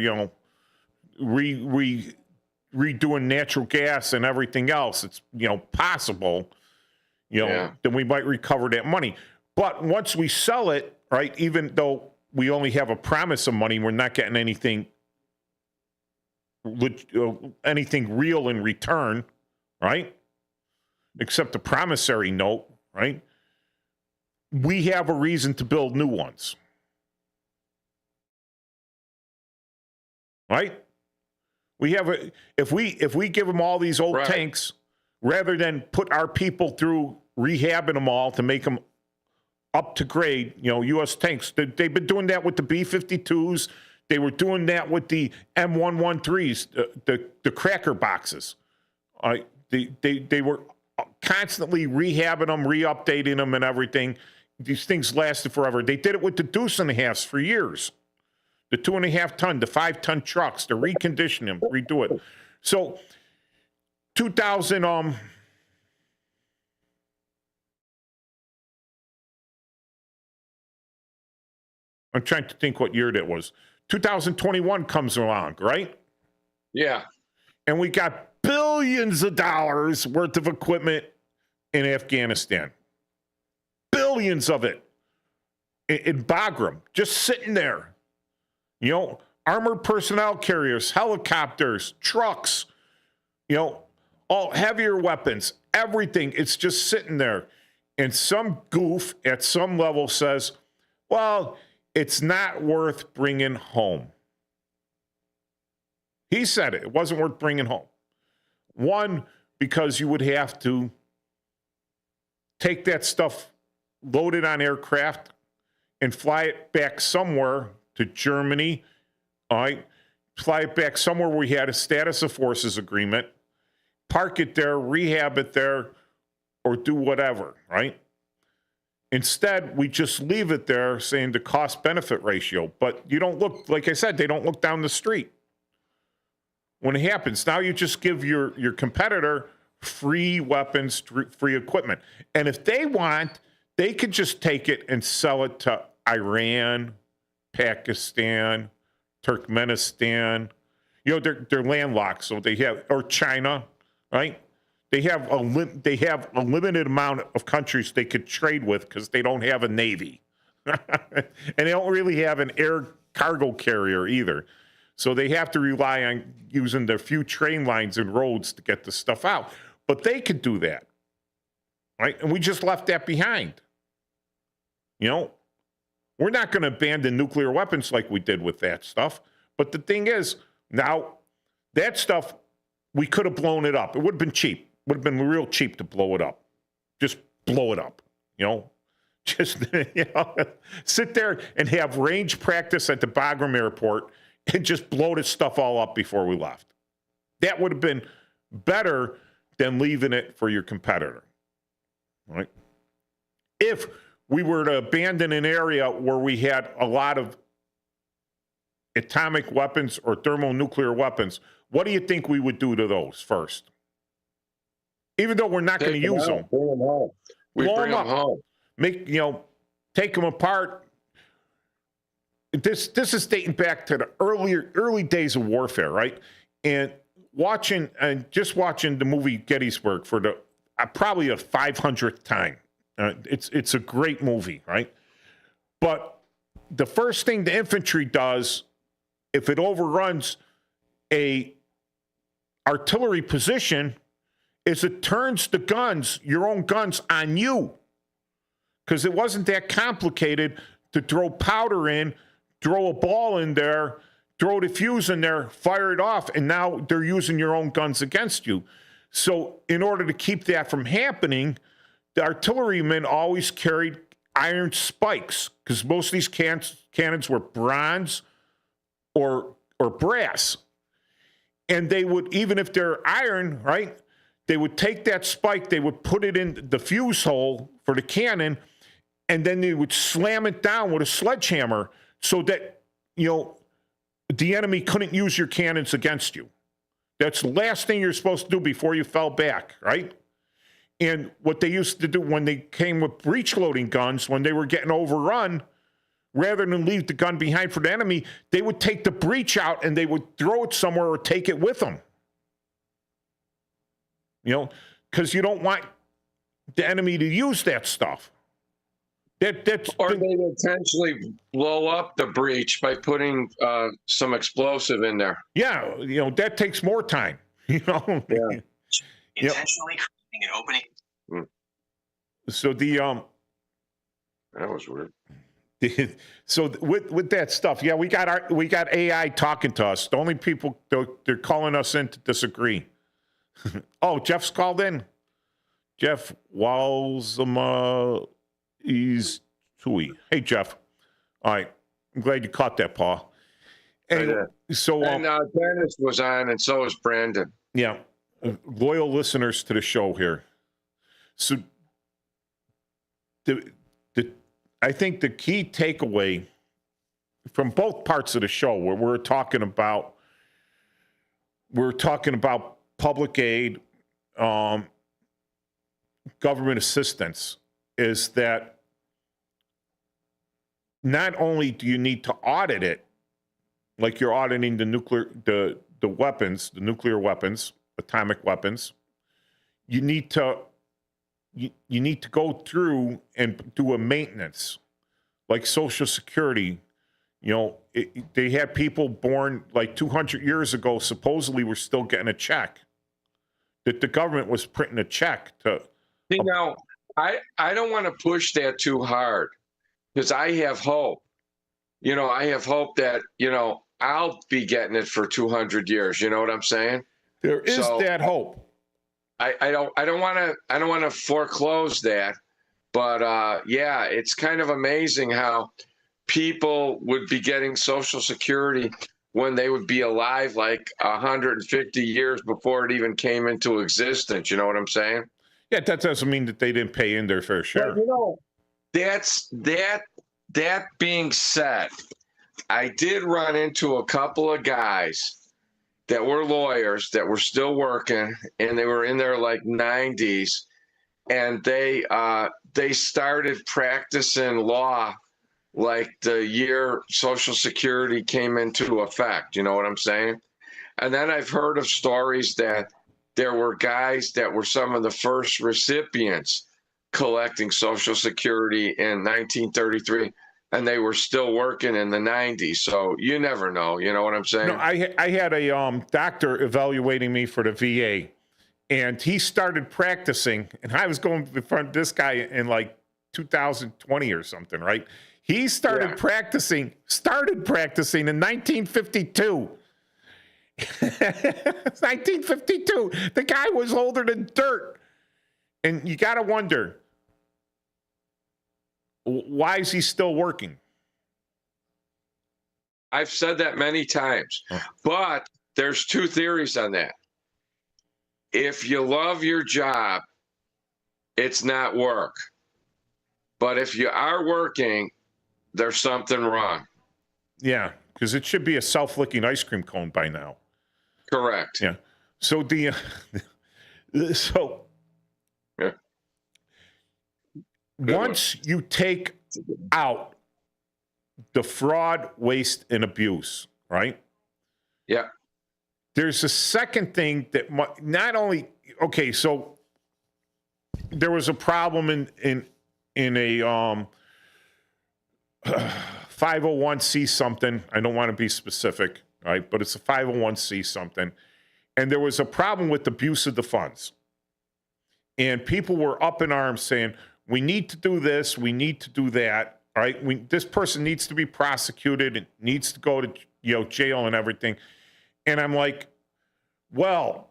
redoing natural gas and everything else. It's possible, then we might recover that money. But once we sell it, right, even though we only have a promise of money, we're not getting anything real in return, right? Except the promissory note, right? We have a reason to build new ones. Right? We have if we give them all these old tanks, rather than put our people through rehabbing them all to make them up to grade, U.S. tanks. They've been doing that with the B-52s. They were doing that with the M113s, the cracker boxes. They were constantly rehabbing them, re-updating them, and everything. These things lasted forever. They did it with the Deuce and a Halfs for years. The 2.5 ton, the 5 ton trucks, to recondition them, redo it. So 2000, I'm trying to think what year that was. 2021 comes along, right? Yeah. And we got billions of dollars worth of equipment in Afghanistan. Billions of it in Bagram, just sitting there. Armored personnel carriers, helicopters, trucks, all heavier weapons, everything. It's just sitting there. And some goof at some level says, well, it's not worth bringing home. He said it. It wasn't worth bringing home. One, because you would have to take that stuff, load it on aircraft, and fly it back somewhere to Germany. All right. Fly it back somewhere where we had a status of forces agreement, park it there, rehab it there, or do whatever, right? Instead, we just leave it there saying the cost-benefit ratio. But you don't look, like I said, they don't look down the street. When it happens, now you just give your competitor free weapons, free equipment. And if they want, they could just take it and sell it to Iran, Pakistan, Turkmenistan. They're landlocked, so they have, or China, right? They have a limited amount of countries they could trade with because they don't have a navy, and they don't really have an air cargo carrier either. So they have to rely on using their few train lines and roads to get the stuff out. But they could do that, right? And we just left that behind. We're not going to abandon nuclear weapons like we did with that stuff. But the thing is, now that stuff, we could have blown it up. It would have been cheap. would have been real cheap to blow it up. Just blow it up, Just sit there and have range practice at the Bagram Airport and just blow this stuff all up before we left. That would have been better than leaving it for your competitor. Right? If we were to abandon an area where we had a lot of atomic weapons or thermonuclear weapons, what do you think we would do to those first? Even though we're not going to use them. Bring them home. We bring them home. Take them apart. This is dating back to the early days of warfare, right? And just watching the movie Gettysburg for the probably a 500th time. It's a great movie, right? But the first thing the infantry does, if it overruns a artillery position, is it turns the guns, your own guns, on you. Because it wasn't that complicated to throw powder in, throw a ball in there, throw the fuse in there, fire it off, and now they're using your own guns against you. So in order to keep that from happening, the artillerymen always carried iron spikes, because most of these cannons were bronze or brass. And they would, even if they're iron, right, they would take that spike, they would put it in the fuse hole for the cannon, and then they would slam it down with a sledgehammer so that, the enemy couldn't use your cannons against you. That's the last thing you're supposed to do before you fell back, right? And what they used to do when they came with breech-loading guns, when they were getting overrun, rather than leave the gun behind for the enemy, they would take the breech out and they would throw it somewhere or take it with them. Because you don't want the enemy to use that stuff. Or they potentially blow up the breach by putting some explosive in there. Yeah, that takes more time. Yeah. Intentionally creating an opening. So that was weird. So with that stuff, yeah, we got AI talking to us. The only people they're calling us in to disagree. Oh, Jeff's called in. Jeff Walzama is Tui. Hey, Jeff. All right, I'm glad you caught that, Paul. Anyway, so Dennis was on, and so was Brandon. Yeah, loyal listeners to the show here. So I think the key takeaway from both parts of the show, where we're talking about public aid, government assistance, is that not only do you need to audit it, like you're auditing the nuclear weapons, atomic weapons, you need to go through and do a maintenance, like Social Security. They had people born like 200 years ago, supposedly were still getting a check, that the government was printing a check to. I don't want to push that too hard, because I have hope. I have hope that, I'll be getting it for 200 years. You know what I'm saying? There is that hope. I don't want to foreclose that, but yeah, it's kind of amazing how people would be getting Social Security when they would be alive like 150 years before it even came into existence. You know what I'm saying? Yeah, that doesn't mean that they didn't pay in their fair share. But, that being said, I did run into a couple of guys that were lawyers that were still working, and they were in their like 90s, and they started practicing law like the year Social Security came into effect. You know what I'm saying? And then I've heard of stories that there were guys that were some of the first recipients collecting Social Security in 1933, and they were still working in the 90s. So you never know. You know what I'm saying? No, I had a doctor evaluating me for the VA, and he started practicing, and I was going in front of this guy in like 2020 or something, right? He started practicing in 1952. It's 1952. The guy was older than dirt. And you got to wonder, why is he still working? I've said that many times, but there's two theories on that. If you love your job, it's not work. But if you are working, there's something wrong. Yeah, because it should be a self-licking ice cream cone by now. Correct. Yeah. So once you take out the fraud, waste, and abuse, right? Yeah. There's a second thing that not only, okay, so there was a problem in a 501c something. I don't want to be specific, right? But it's a 501c something. And there was a problem with abuse of the funds. And people were up in arms saying, we need to do this, we need to do that, all right? This person needs to be prosecuted, it needs to go to jail and everything. And I'm like, well,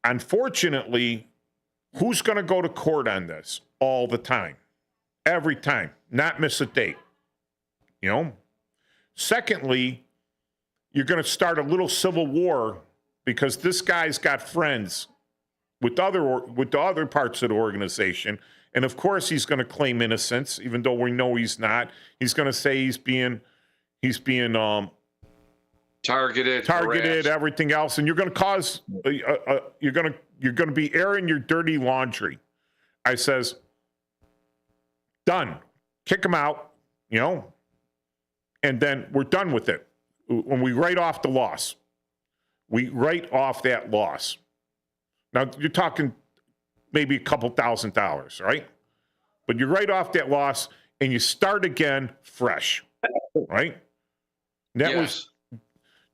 unfortunately, who's going to go to court on this all the time? Every time, not miss a date. Secondly, you're going to start a little civil war because this guy's got friends with the other parts of the organization, and of course he's going to claim innocence, even though we know he's not. He's going to say he's being targeted, harassed. Everything else, and you're going to cause you're going to be airing your dirty laundry. I says, done. Kick him out, and then we're done with it. When we write off the loss, we write off that loss. Now you're talking maybe a couple $1,000s, right? But you write off that loss and you start again fresh, right? And that was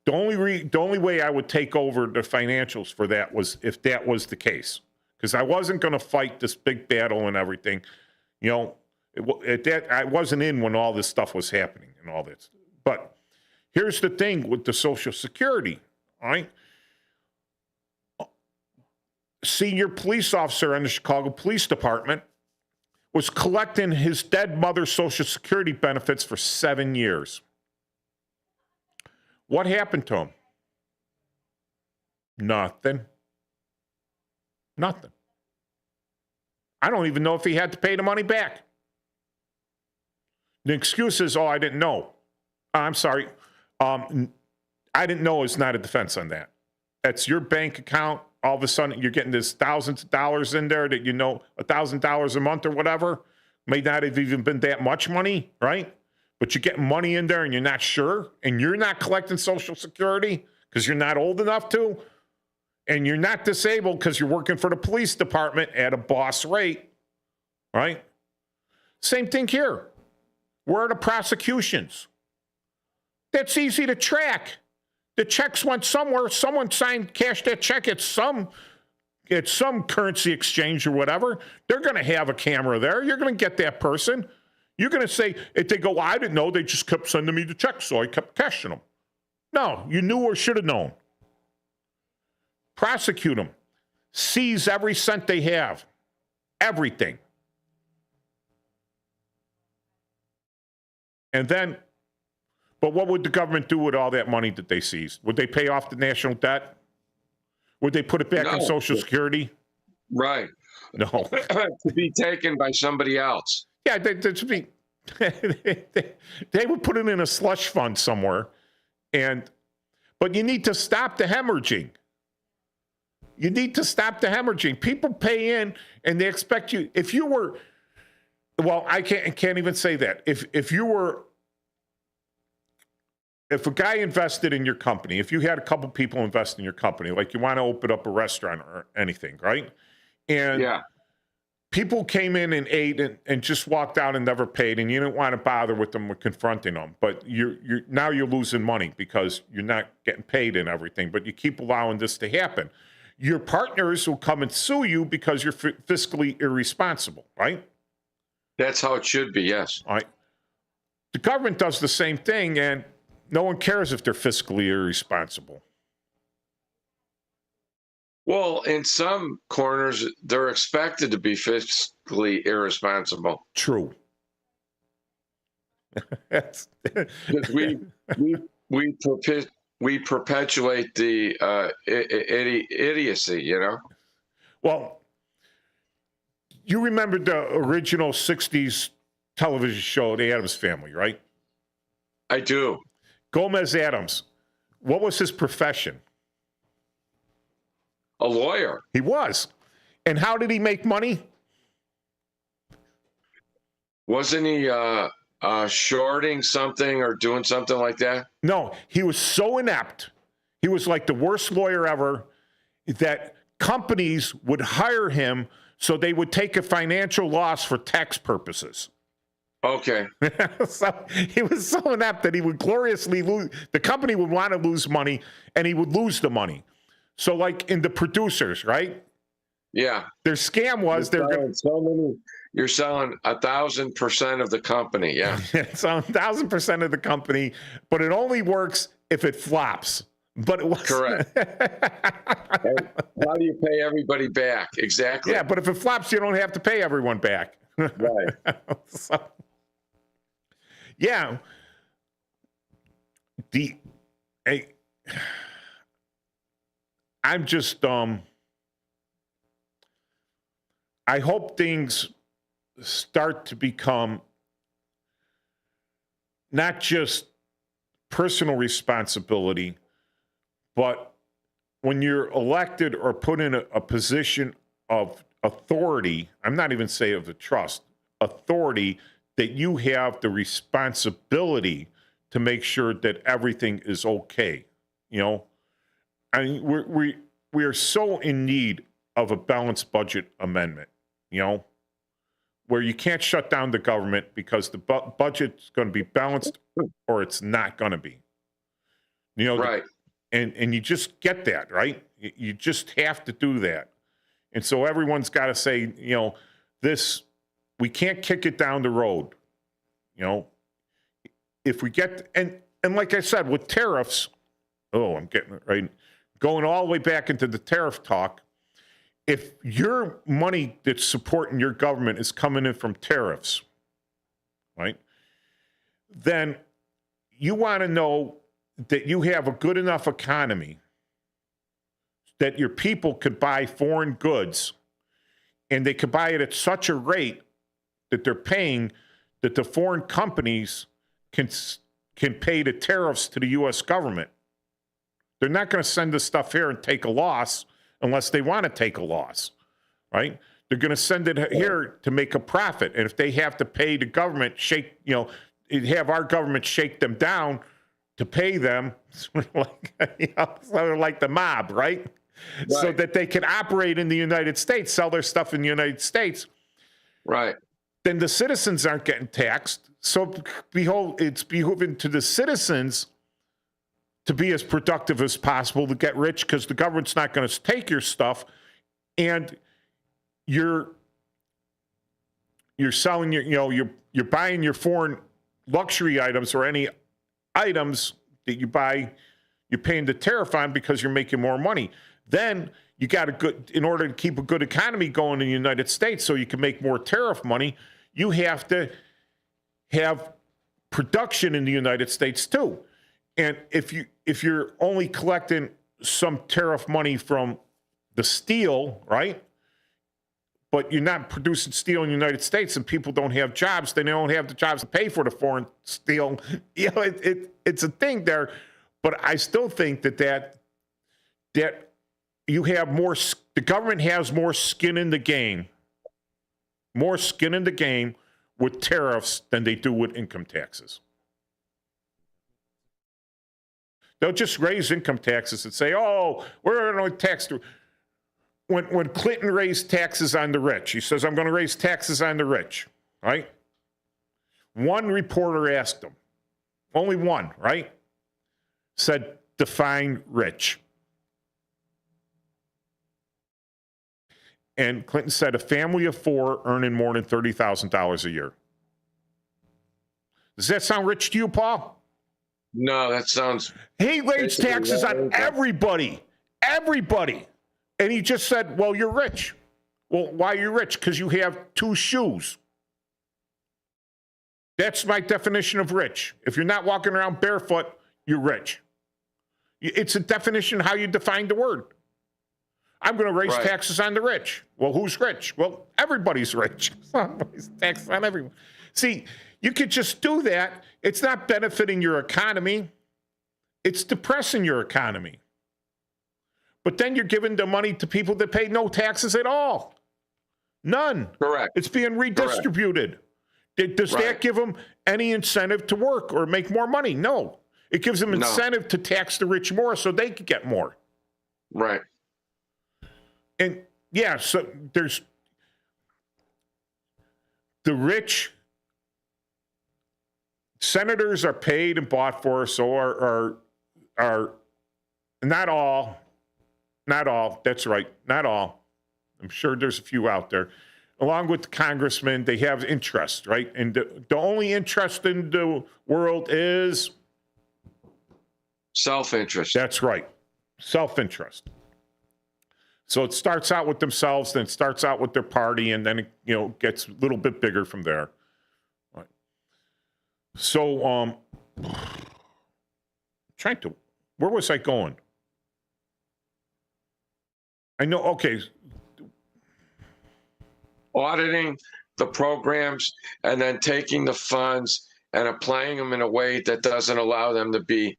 the only way I would take over the financials for that was if that was the case, because I wasn't going to fight this big battle and everything. I wasn't in when all this stuff was happening and all this. But here's the thing with the Social Security, all right? Senior police officer in the Chicago Police Department was collecting his dead mother's Social Security benefits for 7 years. What happened to him? Nothing. I don't even know if he had to pay the money back. The excuse is, I didn't know. I'm sorry. I didn't know is not a defense on that. That's your bank account. All of a sudden, you're getting this thousands of dollars in there that $1,000 a month or whatever. May not have even been that much money, right? But you're getting money in there and you're not sure, and you're not collecting Social Security because you're not old enough to, and you're not disabled because you're working for the police department at a boss rate, right? Same thing here. Where are the prosecutions? That's easy to track. The checks went somewhere. Someone cashed that check at some currency exchange or whatever. They're going to have a camera there. You're going to get that person. You're going to say, if they go, I didn't know, they just kept sending me the checks, so I kept cashing them. No, you knew or should have known. Prosecute them. Seize every cent they have. Everything. And then, but what would the government do with all that money that they seized? Would they pay off the national debt? Would they put it back in Social Security? Right. No. To be taken by somebody else. Yeah, they would put it in a slush fund somewhere. But you need to stop the hemorrhaging. You need to stop the hemorrhaging. People pay in and they expect you. If you were, well, I can't even say that. If a guy invested in your company, if you had a couple people invest in your company, like you want to open up a restaurant or anything, right? And people came in and ate and just walked out and never paid, and you didn't want to bother with them or confronting them. But now you're losing money because you're not getting paid and everything, but you keep allowing this to happen. Your partners will come and sue you because you're fiscally irresponsible, right? That's how it should be, yes. All right. The government does the same thing, and no one cares if they're fiscally irresponsible. Well, in some corners, they're expected to be fiscally irresponsible. True. Because we perpetuate the idiocy, you know? Well, you remember the original 60s television show, The Addams Family, right? I do. Gomez Addams, what was his profession? A lawyer. He was. And how did he make money? Wasn't he shorting something or doing something like that? No, he was so inept. He was like the worst lawyer ever that companies would hire him so they would take a financial loss for tax purposes. Okay. So he was so inept that he would gloriously lose. The company would want to lose money, and he would lose the money. So, like in the producers, right? Yeah. Their scam was you're selling 1,000% of the company. Yeah. So 1,000% of the company, but it only works if it flops. But it was correct. How do you pay everybody back? Exactly. Yeah, but if it flops, you don't have to pay everyone back. Right. So, yeah. I'm just I hope things start to become not just personal responsibility, but when you're elected or put in a position of authority, I'm not even saying of the trust, authority, that you have the responsibility to make sure that everything is okay. You know, I mean, we are so in need of a balanced budget amendment, you know, where you can't shut down the government because the budget's going to be balanced or it's not going to be. You know, right. And you just get that, right? You just have to do that. And so everyone's got to say, you know, we can't kick it down the road. You know, if we get, and like I said, with tariffs, I'm getting it right, going all the way back into the tariff talk, if your money that's supporting your government is coming in from tariffs, right, then you want to know that you have a good enough economy that your people could buy foreign goods, and they could buy it at such a rate that they're paying that the foreign companies can pay the tariffs to the U.S. government. They're not going to send this stuff here and take a loss unless they want to take a loss, right? They're going to send it here to make a profit. And if they have to pay the government, have our government shake them down to pay them, sort of like the mob, right? So that they can operate in the United States, sell their stuff in the United States. Right. Then the citizens aren't getting taxed. So it's behooving to the citizens to be as productive as possible to get rich, because the government's not going to take your stuff, and you're selling you're buying your foreign luxury items or any items that you buy, you're paying the tariff on because you're making more money. Then you got in order to keep a good economy going in the United States so you can make more tariff money, you have to have production in the United States too. And if you're only collecting some tariff money from the steel, right? But you're not producing steel in the United States, and people don't have jobs, then they don't have the jobs to pay for the foreign steel. You know, it's a thing there. But I still think that you have more, the government has more skin in the game with tariffs than they do with income taxes. They'll just raise income taxes and say, we're going to tax. When Clinton raised taxes on the rich, he says, I'm going to raise taxes on the rich, right? One reporter asked him, only one, right? Said, define rich. And Clinton said, a family of four earning more than $30,000 a year. Does that sound rich to you, Paul? No, that sounds... He raised taxes on everybody. Everybody. And he just said, well, you're rich. Well, why are you rich? Because you have 2 shoes. That's my definition of rich. If you're not walking around barefoot, you're rich. It's a definition how you define the word. I'm going to raise taxes on the rich. Well, who's rich? Well, everybody's rich. Somebody's taxes on everyone. See, you could just do that. It's not benefiting your economy. It's depressing your economy. But then you're giving the money to people that pay no taxes at all. None. Correct. It's being redistributed. Does that give them any incentive to work or make more money? No. It gives them incentive to tax the rich more so they can get more. Right. And yeah, so there's the rich. Senators are paid and bought for, so are not all. Not all. That's right. Not all. I'm sure there's a few out there. Along with the congressmen, they have interest, right? And the only interest in the world is self-interest. That's right. Self-interest. So it starts out with themselves, then it starts out with their party, and then it gets a little bit bigger from there. Right. So where was I going? I know, okay. Auditing the programs and then taking the funds and applying them in a way that doesn't allow them to be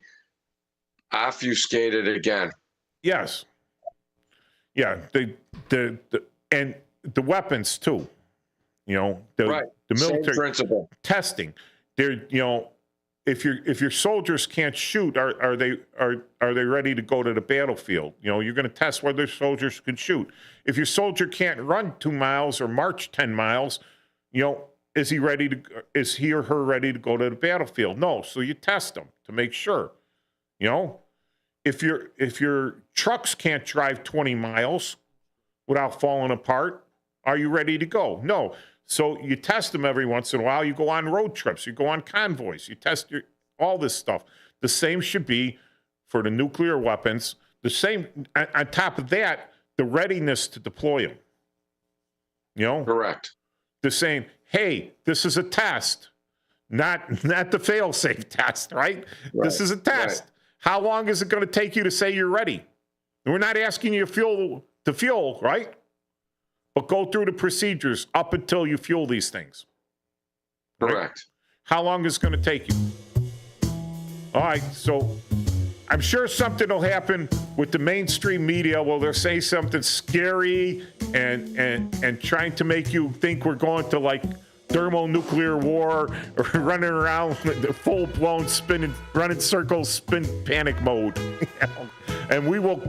obfuscated again. Yes. Yeah, and the weapons too. The military Same principle. Testing. If your soldiers can't shoot, are they ready to go to the battlefield? You're going to test whether soldiers can shoot. If your soldier can't run 2 miles or march 10 miles, is he or her ready to go to the battlefield? No. So you test them to make sure. If your trucks can't drive 20 miles without falling apart, are you ready to go? No. So you test them every once in a while. You go on road trips. You go on convoys. You test all this stuff. The same should be for the nuclear weapons. The same, on top of that, the readiness to deploy them. Correct. The same, hey, this is a test, not the fail-safe test, right? This is a test. Right. How long is it going to take you to say you're ready? And we're not asking you to fuel, right? But go through the procedures up until you fuel these things. Correct. Right? How long is it going to take you? All right, so I'm sure something will happen with the mainstream media. Well, they'll say something scary and trying to make you think we're going to like thermonuclear war or running around the full-blown running circles, spin panic mode. And we will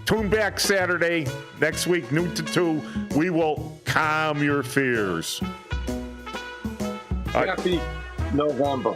tune back Saturday next week, noon to 2. We will calm your fears. Happy November.